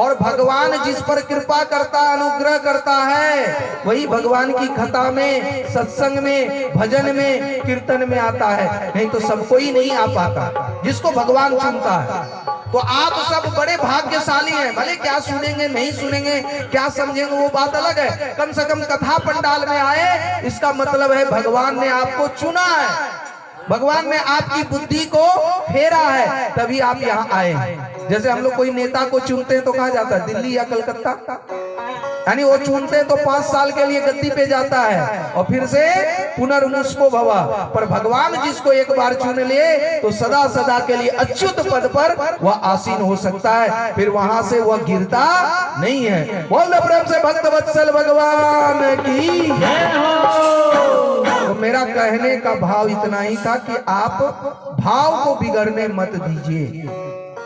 और भगवान जिस पर कृपा करता, अनुग्रह करता है, वही भगवान की कथा में, सत्संग में, भजन में, कीर्तन में आता है। नहीं तो सबको ही नहीं आ पाता, जिसको भगवान चुनता है। तो आप सब बड़े भाग्यशाली हैं। भले क्या सुनेंगे नहीं सुनेंगे, क्या समझेंगे, वो बात अलग है। कम से कम कथा पंडाल में आए, इसका मतलब है भगवान ने आपको चुना है, भगवान ने आपकी बुद्धि को फेरा है, तभी आप यहाँ आए हैं। जैसे हम लोग कोई नेता को चुनते हैं तो कहाँ जाता है, दिल्ली या कलकत्ता, यानी वो चुनते हैं तो 5 साल के लिए गद्दी पे जाता है और फिर से पुनर्मुस्को भवा। पर भगवान जिसको एक बार चुन लिए तो सदा सदा के लिए अच्युत पद पर वह आसीन हो सकता है, फिर वहां से वह गिरता नहीं है। बोल प्रेम से भक्त वत्सल भगवान की जय हो। तो मेरा कहने का भाव इतना ही था कि आप भाव को बिगड़ने मत दीजिए,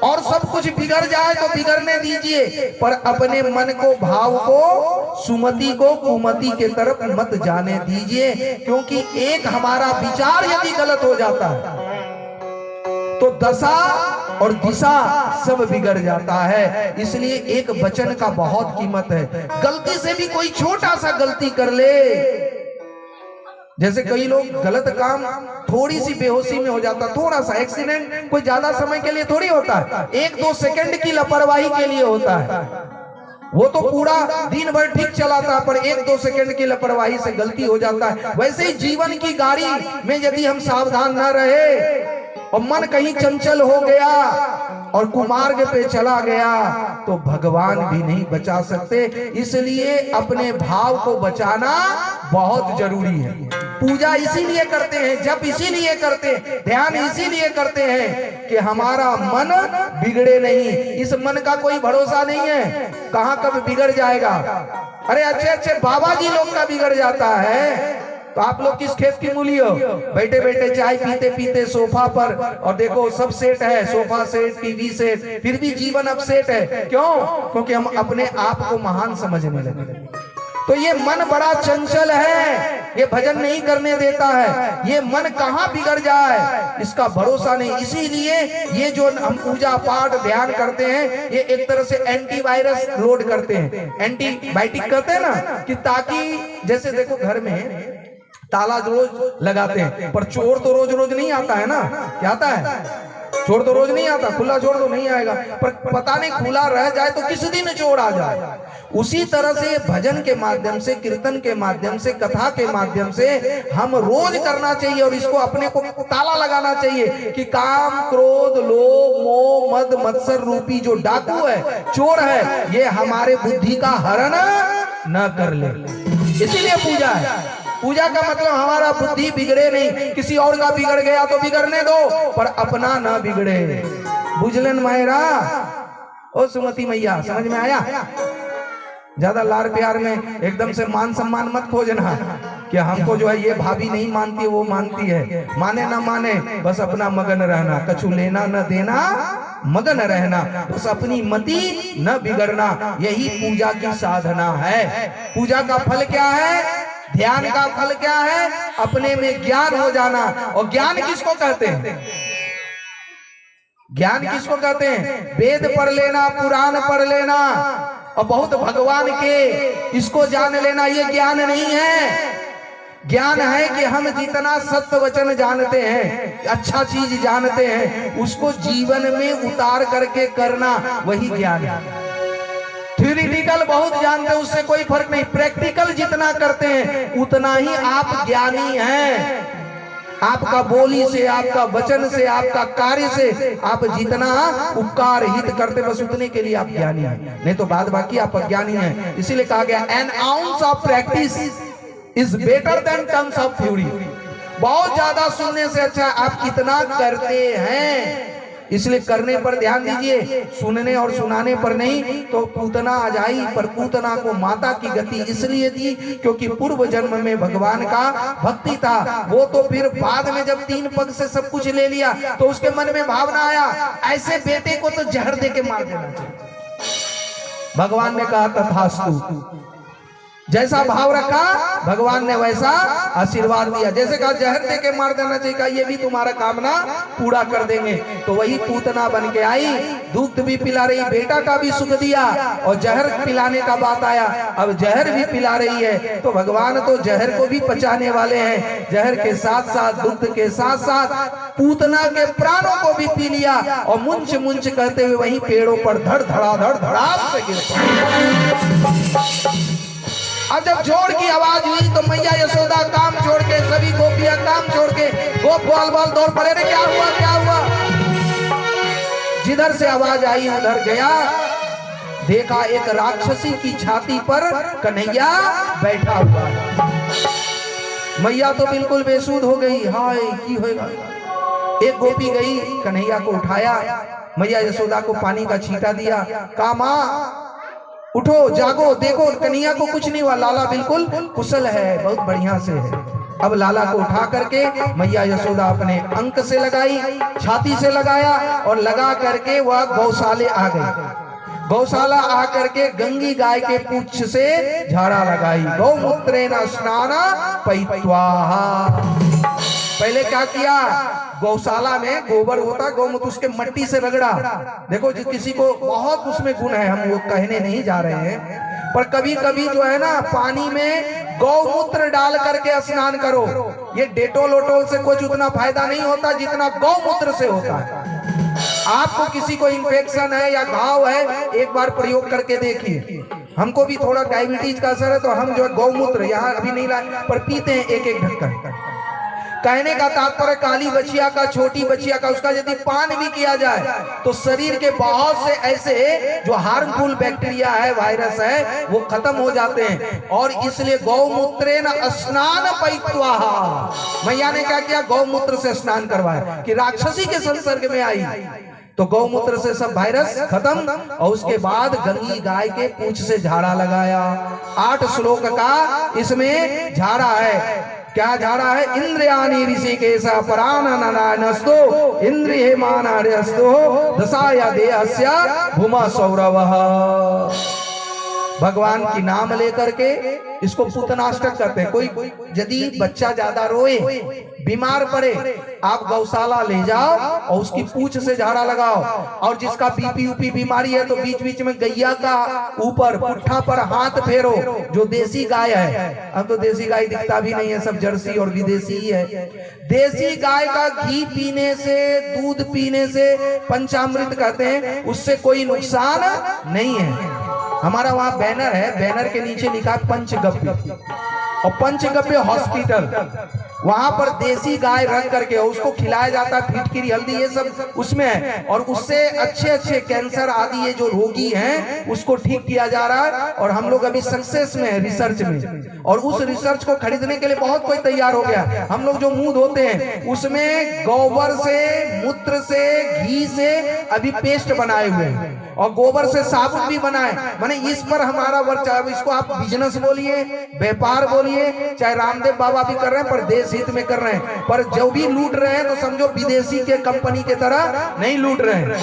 और सब कुछ बिगड़ जाए तो बिगड़ने दीजिए, पर अपने मन को, भाव को, सुमति को कुमति के तरफ मत जाने दीजिए। क्योंकि एक हमारा विचार यदि गलत हो जाता है तो दशा और दिशा सब बिगड़ जाता है। इसलिए एक वचन का बहुत कीमत है। गलती से भी कोई छोटा सा गलती कर ले, जैसे कई लोग गलत काम, थोड़ी सी बेहोशी में हो जाता, थोड़ा सा एक्सीडेंट कोई ज्यादा समय के लिए थोड़ी होता है, 1-2 सेकंड की लापरवाही के लिए होता है। वो तो पूरा दिन भर ठीक चलाता, पर 1-2 सेकंड की लापरवाही से गलती हो जाता है। वैसे ही जीवन की गाड़ी में यदि हम सावधान न रहे और मन कहीं चंचल हो गया और कुमार्ग पे चला गया तो भगवान भी नहीं बचा सकते। इसलिए अपने भाव को बचाना बहुत जरूरी है। पूजा इसीलिए करते हैं, जप इसीलिए करते हैं, ध्यान इसीलिए करते हैं कि हमारा मन बिगड़े नहीं। इस मन का कोई भरोसा नहीं है, कहां कब बिगड़ जाएगा। अरे अच्छे अच्छे बाबा जी लोग का बिगड़ जाता है, तो आप लोग किस खेत की मूली हो? बैठे बैठे चाय पीते पीते सोफा पर, और देखो सब सेट है, सोफा सेट, टीवी सेट, फिर भी जीवन अपसेट है। क्यों? क्योंकि हम अपने आप को महान समझने लगे। तो ये मन बड़ा चंचल है, ये भजन नहीं करने देता है। ये मन कहाँ बिगड़ जाए इसका भरोसा नहीं। इसीलिए ये जो हम पूजा पाठ ध्यान करते हैं, ये एक तरह से एंटीवायरस लोड करते हैं, एंटीबायोटिक करते हैं ना, कि ताकि जैसे देखो घर में ताला रोज लगाते हैं, पर चोर तो रोज रोज नहीं आता है ना। क्या आता है? चोर तो रोज नहीं आता, खुला चोर तो नहीं आएगा, पर पता नहीं खुला रह जाए तो किस दिन चोर आ जाए। उसी तरह से भजन के माध्यम से, कीर्तन के माध्यम से, कथा के माध्यम से हम रोज करना चाहिए, और इसको अपने को ताला लगाना चाहिए कि काम, क्रोध, लोभ, मोह, मद, मत्सर रूपी जो डाकू है, चोर है, ये हमारे बुद्धि का हरण न कर ले। इसीलिए पूजा है। पूजा का मतलब हमारा बुद्धि बिगड़े नहीं, किसी और का बिगड़ गया तो बिगड़ने दो, पर अपना ना बिगड़े। बुझलन मायरा, ओ सुमति मैया, समझ में आया? ज्यादा लाड़ प्यार में एकदम से मान सम्मान मत खोजना कि हमको जो है ये भाभी नहीं मानती, वो मानती है। माने ना माने, बस अपना मगन रहना, कछु लेना न देना, मगन रहना, बस अपनी मति न बिगड़ना। यही पूजा की साधना है। पूजा का फल क्या है? ध्यान का फल क्या है? अपने में ज्ञान हो जाना। और ज्ञान किसको कहते हैं? ज्ञान किसको कहते हैं? वेद पढ़ लेना, पुराण पढ़ लेना और बहुत भगवान के इसको जान लेना, ये ज्ञान नहीं है। ज्ञान है कि हम जितना सत्य वचन जानते हैं, अच्छा चीज जानते हैं, उसको जीवन में उतार करके करना, वही ज्ञान है। थ्योरिटिकल बहुत जानते हैं, उससे कोई फर्क नहीं। प्रैक्टिकल जितना करते हैं उतना ही आप ज्ञानी हैं। आपका बोली से, आपका वचन से, आपका कार्य से आप जितना उपकार हित करते, बस उतने के लिए आप ज्ञानी हैं, नहीं तो बाद बाकी आप अज्ञानी हैं। इसीलिए कहा गया N ounce of practice is better than tons of theory. बहुत ज्यादा सुनने से अच्छा आप कितना करते हैं, इसलिए करने पर ध्यान दीजिए, सुनने और सुनाने पर नहीं। तो पूतना आ जाई, पर पूतना को माता की गति इसलिए दी क्योंकि पूर्व जन्म में भगवान का भक्ति था। वो तो फिर बाद में जब 3 पग से सब कुछ ले लिया तो उसके मन में भावना आया, ऐसे बेटे को तो जहर दे के मार देना चाहिए। भगवान ने कहा तथास्तु। जैसा भाव रखा भगवान ने वैसा आशीर्वाद दिया। जैसे कहा जहर दे के मार देना चाहिए, कहा ये भी तुम्हारा कामना पूरा कर देंगे। तो वही पूतना बन के आई, दूध भी पिला रही, बेटा का भी सुख दिया, और जहर पिलाने का बात आया, अब जहर भी पिला रही है। तो भगवान तो जहर को भी पचाने वाले हैं, जहर के साथ साथ दुग्ध के साथ साथ पूतना के प्राणों को भी पी लिया, और मुंच मुंच करते हुए वहीं पेड़ों पर धड़ धड़ाम से गिर पड़ा। अब जब जोड़ की आवाज हुई तो मैया यशोदा काम छोड़ के, सभी गोपियां काम छोड़ के गोप बाल बाल दौड़ पड़े। रे क्या हुआ क्या हुआ? जिधर से आवाज आई उधर गया, देखा एक राक्षसी की छाती पर कन्हैया बैठा हुआ। मैया तो बिल्कुल बेसुध हो गई, हाय की होगा। एक गोपी गई, कन्हैया को उठाया, मैया यशोदा को पानी का छींटा दिया, कहा मां उठो जागो, देखो कन्हैया को कुछ नहीं हुआ, लाला बिल्कुल कुशल है, बहुत बढ़िया से है। अब लाला को उठा करके मैया यशोदा अपने अंक से लगाई, छाती से लगाया, और लगा करके वह गौशाले आ गई। गौशाला आ करके गंगी गाय के पूंछ से झाड़ा लगाई। गौमूत्रेण स्नान पयित्वा। पहले क्या किया, गौशाला में गोबर होता, गौमूत्र, उसके मट्टी से रगड़ा। देखो जिस किसी को बहुत उसमें गुण है, हम वो कहने नहीं जा रहे हैं, पर कभी कभी जो है ना पानी में गौमूत्र डाल करके स्नान करो। ये डेटोल ओटोल से कुछ उतना फायदा नहीं होता जितना गौमूत्र से होता है। आपको किसी को इन्फेक्शन है या घाव है, एक बार प्रयोग करके देखिए। हमको भी थोड़ा डायबिटीज का असर है, तो हम जो है गौमूत्र यहाँ अभी नहीं लाए, पर पीते हैं एक एक ढक्कन। कहने का तात्पर्य काली बछिया का, छोटी बछिया का, उसका यदि पान भी किया जाए तो शरीर के बहुत से ऐसे जो हार्मफुल बैक्टीरिया है, वायरस है, वो खत्म हो जाते हैं। और इसलिए गौमूत्रेण स्नान पयित्वा। मैया ने क्या किया, गौमूत्र से स्नान करवाया कि राक्षसी के संसर्ग में आई तो गौमूत्र से सब वायरस खत्म। और उसके बाद गंगी गाय के पूंछ से झाड़ा लगाया। 8 श्लोक का इसमें झाड़ा है। क्या झाड़ा है, इंद्रियाणि ऋषिकेश पराननानस्तो इंद्रिये मानार्यस्तो दशाया देहस्य भूमा सौरवः। भगवान की नाम लेकर के इसको पूतनाष्टक करते हैं। कोई यदि बच्चा ज्यादा रोए, बीमार पड़े, आप गौशाला ले जाओ और उसकी पूंछ से झाड़ा लगाओ। और जिसका बीपी ऊपी बीमारी है तो बीच बीच में गैया का ऊपर पुट्ठा पर हाथ फेरो, जो देसी गाय है। अब तो देसी गाय दिखता भी नहीं है, सब जर्सी और विदेशी ही है। देसी गाय का घी पीने से, दूध पीने से, पंचामृत कहते हैं, उससे कोई नुकसान नहीं है। हमारा वहां बैनर है, बैनर के नीचे लिखा है पंचगव्य, और पंचगव्य हॉस्पिटल, वहां पर देसी गाय रख करके उसको खिलाया जाता है, फिटकिरी हल्दी ये सब उसमें है। और उससे अच्छे अच्छे कैंसर आदि ये जो रोगी हैं उसको ठीक किया जा रहा है। और हम लोग अभी सक्सेस में है, रिसर्च में, और उस रिसर्च को खरीदने के लिए बहुत कोई तैयार हो गया। हम लोग जो मुंह धोते हैं उसमें गोबर से, मूत्र से, घी से अभी पेस्ट बनाए हुए हैं, और गोबर से साबुन भी बनाए। माने इस पर हमारा वर्क, चाहे इसको आप बिजनेस बोलिए, व्यापार बोलिए, चाहे रामदेव बाबा भी कर रहे हैं, पर देश हित में कर रहे हैं। पर जो भी लूट रहे हैं तो समझो विदेशी के कंपनी के तरह नहीं लूट रहे हैं।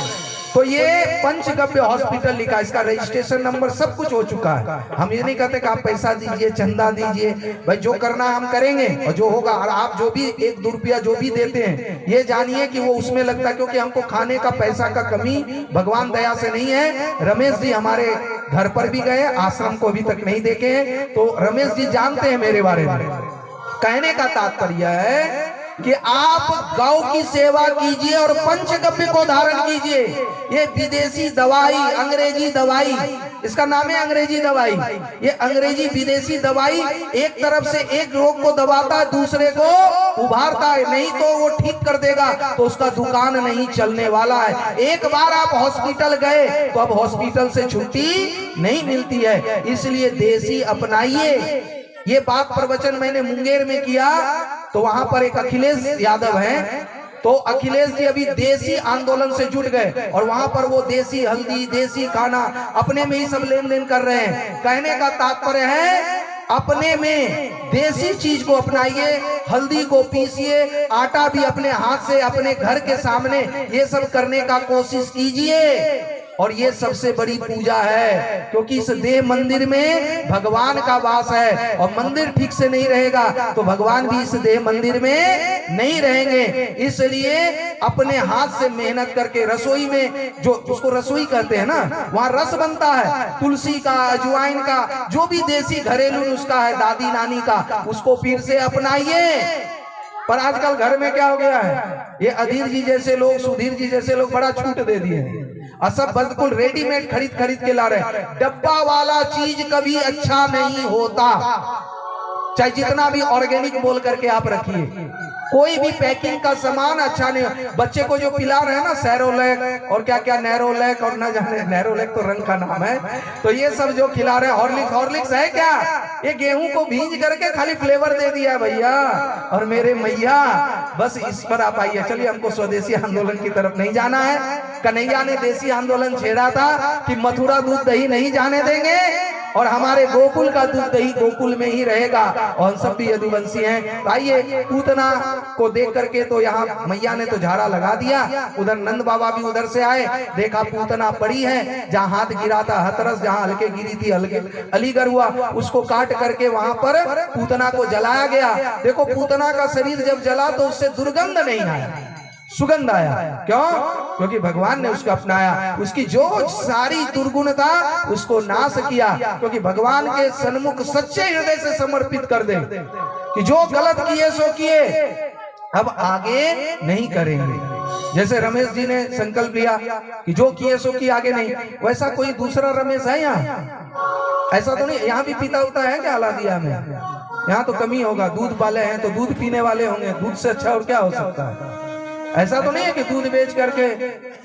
तो ये पंचगव्य हॉस्पिटल लिखा, इसका रजिस्ट्रेशन नंबर सब कुछ हो चुका है। हम ये नहीं कहते कि आप पैसा दीजिए, चंदा दीजिए, भाई जो करना है हम करेंगे और जो होगा। और आप जो भी 1-2 रुपया जो भी देते हैं, ये जानिए कि वो उसमें लगता है, क्योंकि हमको खाने का पैसा का कमी भगवान दया से नहीं है। रमेश जी हमारे घर पर भी गए, आश्रम को अभी तक नहीं देखे हैं, तो रमेश जी जानते हैं मेरे बारे में। कहने का तात्पर्य है कि आप गौ की सेवा कीजिए और पंचगव्य को धारण कीजिए। ये विदेशी दवाई, अंग्रेजी दवाई, इसका नाम है अंग्रेजी दवाई। ये अंग्रेजी विदेशी दवाई एक तरफ से एक रोग को दबाता है, दूसरे को उभारता है। नहीं तो वो ठीक कर देगा तो उसका दुकान नहीं चलने वाला है। एक बार आप हॉस्पिटल गए तो अब हॉस्पिटल से छुट्टी नहीं मिलती है। इसलिए देसी अपनाइए। ये बात प्रवचन मैंने मुंगेर में किया, तो वहां पर एक अखिलेश यादव हैं, तो अखिलेश जी अभी देसी आंदोलन से जुट गए, और वहां पर वो देसी हल्दी, देसी खाना अपने में ही सब लेन देन कर रहे हैं। कहने का तात्पर्य है अपने में देसी चीज को अपनाइए, हल्दी को पीसिए, आटा भी अपने हाथ से अपने घर के सामने ये सब करने का कोशिश कीजिए। और ये सबसे बड़ी पूजा है, क्योंकि इस देह मंदिर में भगवान का वास है, और मंदिर ठीक से नहीं रहेगा तो भगवान भी इस देह मंदिर में नहीं रहेंगे। इसलिए अपने हाथ से मेहनत करके रसोई में, जो उसको रसोई कहते हैं ना, वहाँ रस बनता है तुलसी का, अजवाइन का, जो भी देसी घरेलू नुस्खा है दादी नानी का, उसको फिर से अपनाइए। पर आजकल घर में क्या हो गया है, ये अधीर जी जैसे लोग, सुधीर जी जैसे लोग बड़ा छूट दे दिए और सब बिल्कुल रेडीमेड खरीद के ला रहे। डब्बा वाला चीज कभी अच्छा नहीं होता, चाहे जितना भी ऑर्गेनिक बोल करके आप रखिए, कोई भी पैकिंग का सामान अच्छा नहीं। बच्चे को जो पिला रहे हैं ना सेरोलैक और क्या क्या नैरोलैक और ना जाने, नैरोलैक तो रंग का नाम है, तो ये सब जो खिला रहे हैं, हॉर्लिक्स है क्या, ये गेहूं को भींज करके खाली फ्लेवर दे दिया भैया और मेरे मैया। बस इस पर आप आइए, चलिए हमको स्वदेशी आंदोलन की तरफ नहीं जाना है। कन्हैया ने देसी आंदोलन छेड़ा था कि मथुरा दूध दही नहीं जाने देंगे और हमारे गोकुल का दूध दही गोकुल में ही रहेगा, और हम सब भी यदुवंशी हैं। आइए, पूतना को देख करके तो यहाँ मैया ने तो झाड़ा लगा दिया, उधर नंद बाबा भी उधर से आए, देखा पूतना पड़ी है, जहाँ हाथ गिरा था हथरस, जहाँ हल्के गिरी थी हल्के अलीगर हुआ, उसको काट करके वहां पर पूतना को जलाया गया। देखो पूतना का शरीर जब जला तो उससे दुर्गंध नहीं आया, सुगंध आया। क्यों? क्योंकि भगवान ने उसको अपनाया, उसकी जो सारी दुर्गुण था उसको नाश किया, क्योंकि भगवान के सन्मुख सच्चे हृदय से समर्पित कर दे कि जो गलत किए सो किए, अब आगे नहीं करेंगे। जैसे रमेश जी ने संकल्प लिया कि जो किए सो किए, आगे नहीं, वैसा कोई दूसरा रमेश है यहाँ? ऐसा तो नहीं, यहाँ भी पीता उता है क्या हलादिया में? यहाँ तो कमी होगा, दूध वाले हैं तो दूध पीने वाले होंगे, दूध से अच्छा और क्या हो सकता है? ऐसा तो नहीं है कि दूध बेच करके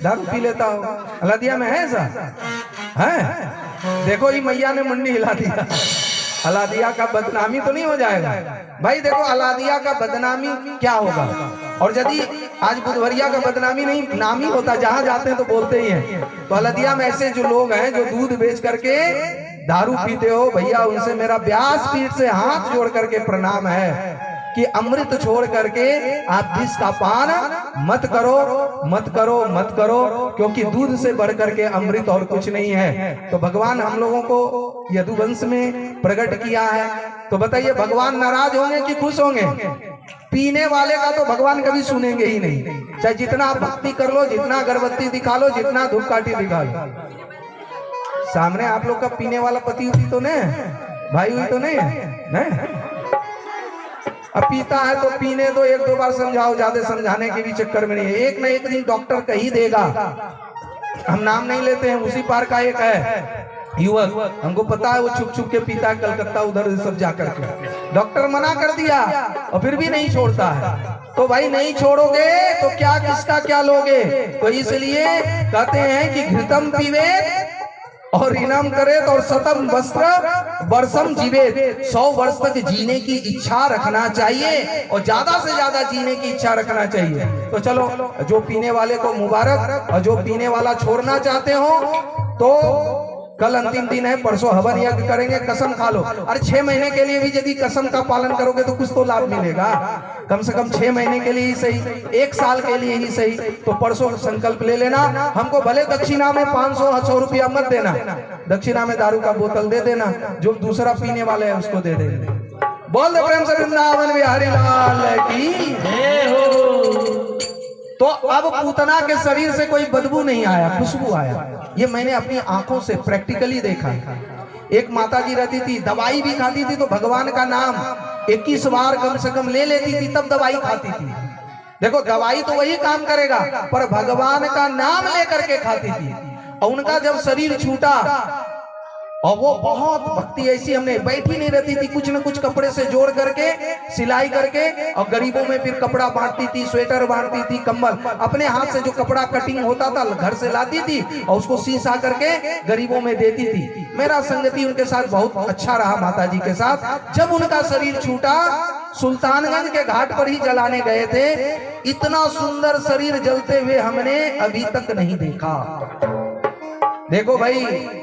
दारू पी लेता हो। हलादिया में है ऐसा? है? देखो ये मैया ने मंडी हिला दिया, हलादिया का बदनामी तो नहीं हो जाएगा भाई? देखो हलादिया का बदनामी क्या होगा, और यदि आज बुधवरिया का बदनामी नहीं नाम ही होता, जहां जाते हैं तो बोलते ही हैं। तो हलादिया में ऐसे जो लोग हैं जो दूध बेच करके दारू पीते हो, भैया उनसे मेरा व्यासपीठ से हाथ जोड़ करके प्रणाम है कि अमृत छोड़ करके आप विष का पान मत करो, मत करो, मत करो, क्योंकि दूध से बढ़ करके अमृत और कुछ नहीं है। तो भगवान हम लोगों को यदुवंश में प्रकट किया है, तो बताइए भगवान नाराज होंगे कि खुश होंगे? पीने वाले का तो भगवान कभी सुनेंगे ही नहीं, चाहे जितना आप भक्ति कर लो, जितना अगरबत्ती दिखा लो, जितना धूपकाठी दिखा लो। सामने आप लोग का पीने वाला पति उती तो नहीं, भाई हुई तो नहीं। अब पीता है तो पीने दो, एक दो बार समझाओ, ज्यादा समझाने के भी चक्कर में नहीं है। एक न एक दिन डॉक्टर कही देगा, हम नाम नहीं लेते हैं, उसी पार का एक है युवक, हमको पता है वो छुप छुप के पीता है कलकत्ता उधर सब जाकर के, डॉक्टर मना कर दिया और फिर भी नहीं छोड़ता है। तो भाई नहीं छोड़ोगे तो क्या किसका क्या लोगे? तो इसलिए कहते हैं कि घृतम पीवे और इनाम करे तो शतम वस्त्र वर्षम जीवे, 100 वर्ष तक जीने की इच्छा रखना चाहिए और ज्यादा से ज्यादा जीने की इच्छा रखना चाहिए। तो चलो, जो पीने वाले को मुबारक, और जो पीने वाला छोड़ना चाहते हो तो कल अंतिम दिन है, परसों हवन यज्ञ करेंगे, कसम खा लो। अरे 6 महीने के लिए भी यदि कसम का पालन करोगे तो कुछ तो लाभ मिलेगा, कम से कम 6 महीने के लिए ही सही, 1 साल के लिए ही सही। तो परसों संकल्प ले लेना, हमको भले दक्षिणा में 500-100 रुपया मत देना, दक्षिणा में दारू का बोतल दे देना, जो दूसरा पीने वाले है उसको दे देंगे। बोल दे प्रेम से वृंदावन बिहारी लाल की जय हो। तो अब पूतना के शरीर से कोई बदबू नहीं आया, खुशबू आया। ये मैंने अपनी आंखों से प्रैक्टिकली देखा। एक माता जी रहती थी, दवाई भी खाती थी तो भगवान का नाम 21 बार कम से कम ले लेती थी, तब दवाई खाती थी। देखो दवाई तो वही काम करेगा, पर भगवान का नाम लेकर के खाती थी। और उनका जब शरीर छूटा, और वो बहुत भक्ति ऐसी, हमने बैठी नहीं रहती थी, कुछ न कुछ कपड़े से जोड़ करके सिलाई करके, और गरीबों में फिर कपड़ा बांटती थी, स्वेटर बांटती थी, कंबल, अपने हाथ से जो कपड़ा कटिंग होता था घर से लाती थी और उसको सी-सा करके गरीबों में देती थी। मेरा संगति उनके साथ बहुत अच्छा रहा, माता जी के साथ। जब उनका शरीर छूटा, सुल्तानगंज के घाट पर ही जलाने गए थे, इतना सुंदर शरीर जलते हुए हमने अभी तक नहीं देखा। देखो भाई,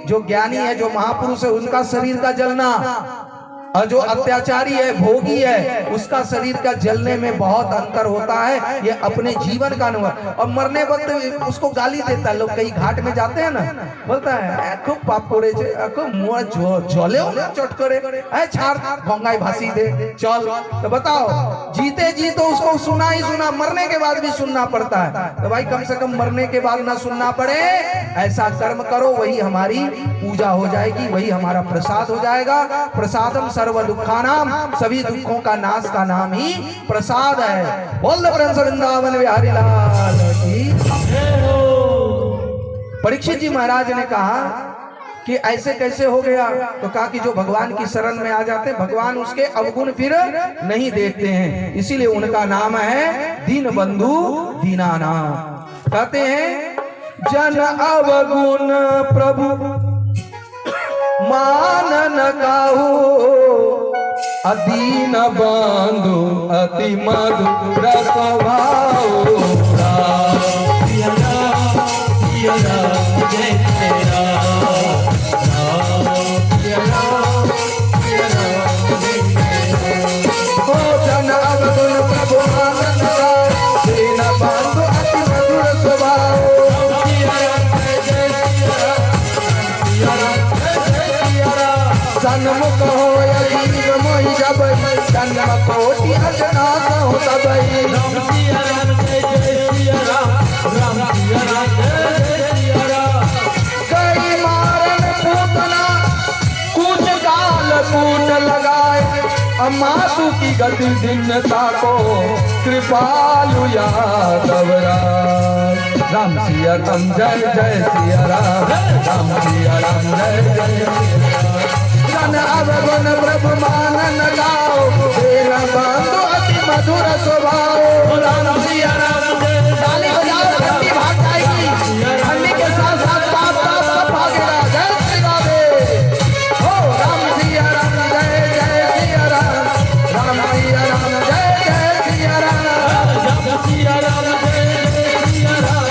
जो ज्ञानी है, जो महापुरुष है, उनका शरीर का जलना और जो अत्याचारी है, भोगी है, उसका शरीर का जलने में बहुत अंतर होता है। ये अपने जीवन का अनुभव। और मरने वक्त उसको गाली देता है। लोग कई घाट में जाते हैं ना, बोलता है खूब पाप करे खूब मुँह जले चोट करे छाड़ भोंगाई भासी दे चल। तो बताओ, जीते जी तो उसको सुना ही सुना, मरने के बाद भी सुनना पड़ता है। तो भाई कम से कम मरने के बाद ना सुनना पड़े, ऐसा कर्म करो, वही हमारी पूजा हो जाएगी, वही हमारा प्रसाद हो जाएगा। प्रसादम सर्व दुखानाम, सभी दुखों का नाश का नाम ही प्रसाद है। बोल प्रिंस वृंदावन बिहारी लाल की। परीक्षित जी महाराज ने कहा कि ऐसे कैसे हो गया? तो कहा कि जो भगवान की शरण में आ जाते हैं, भगवान उसके अवगुण फिर नहीं देखते हैं, इसीलिए उनका नाम है दीन बंधु दीनानाथ। कहते हैं जन अवगुण प्रभु मान न काहू, अदीन बंधु अति मधुर स्वभाव। जन अवगुण प्रभु मान न काहू, दीन बंधु अति मधुर स्वभाव। सन्मुख हो अजीब मोहि जब, जन्म कोटि अजनाथ हो तबई। कई मारन पूतना कुछ काल कूट लगाए, मातु की गति दीनता को कृपालु यादव राम। सिया राम जय जय सिया राम, राम सिया राम जय जय सिया राम। जन अवगुण प्रभु मान न गाओ, दीन बंधु अति मधुर स्वभाव। राम सिया राम जय। ताली बजाओ, घंटी भाग जाएगी, घंटी के साथ साथ पाप सब भागेगा। जय श्री राधे। हो राम सिया राम जय जय सिया राम, राम सिया राम जय जय सिया राम, राम सिया राम जय जय सिया राम,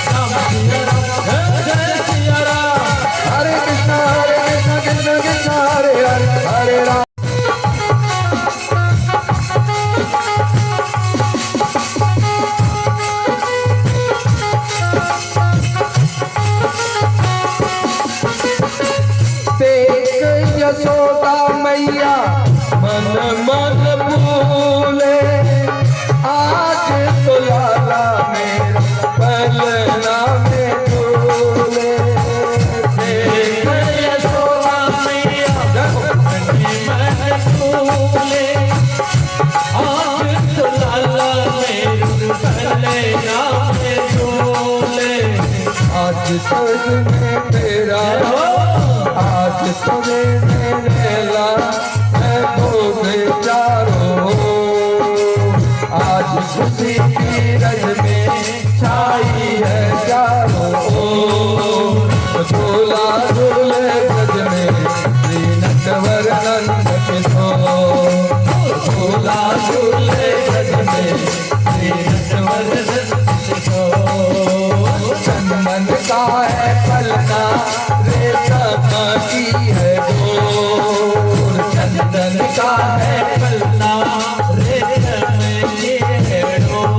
राम सिया राम जय जय सिया राम। हरे कृष्ण कृष्ण कृष्ण हरे हरे, हरे राम। देख यशोदा मैया मन मन भूले, आज तो लाला मेरा पलना में झूले। देख यशोदा मैया मन भूले, आज तो लाला मेरा पलना में झूले। आज तो में तेरा, आज तो मेरा मैं तो बेचारो, आज खुशी की रज में छाई है चारों। झूला झूले रज में श्री नटवर नंद किशोर, झूला झूले रज में श्री नटवर नंद किशोर। चंदन का है पलना, रेशम की है डोर, चंदन का है पलना, रेशम की है डोर।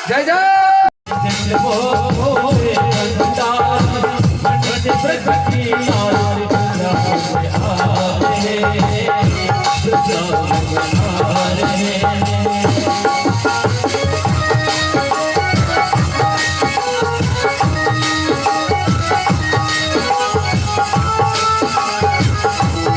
जय जय जय बोले कंटा कंठ प्रकृति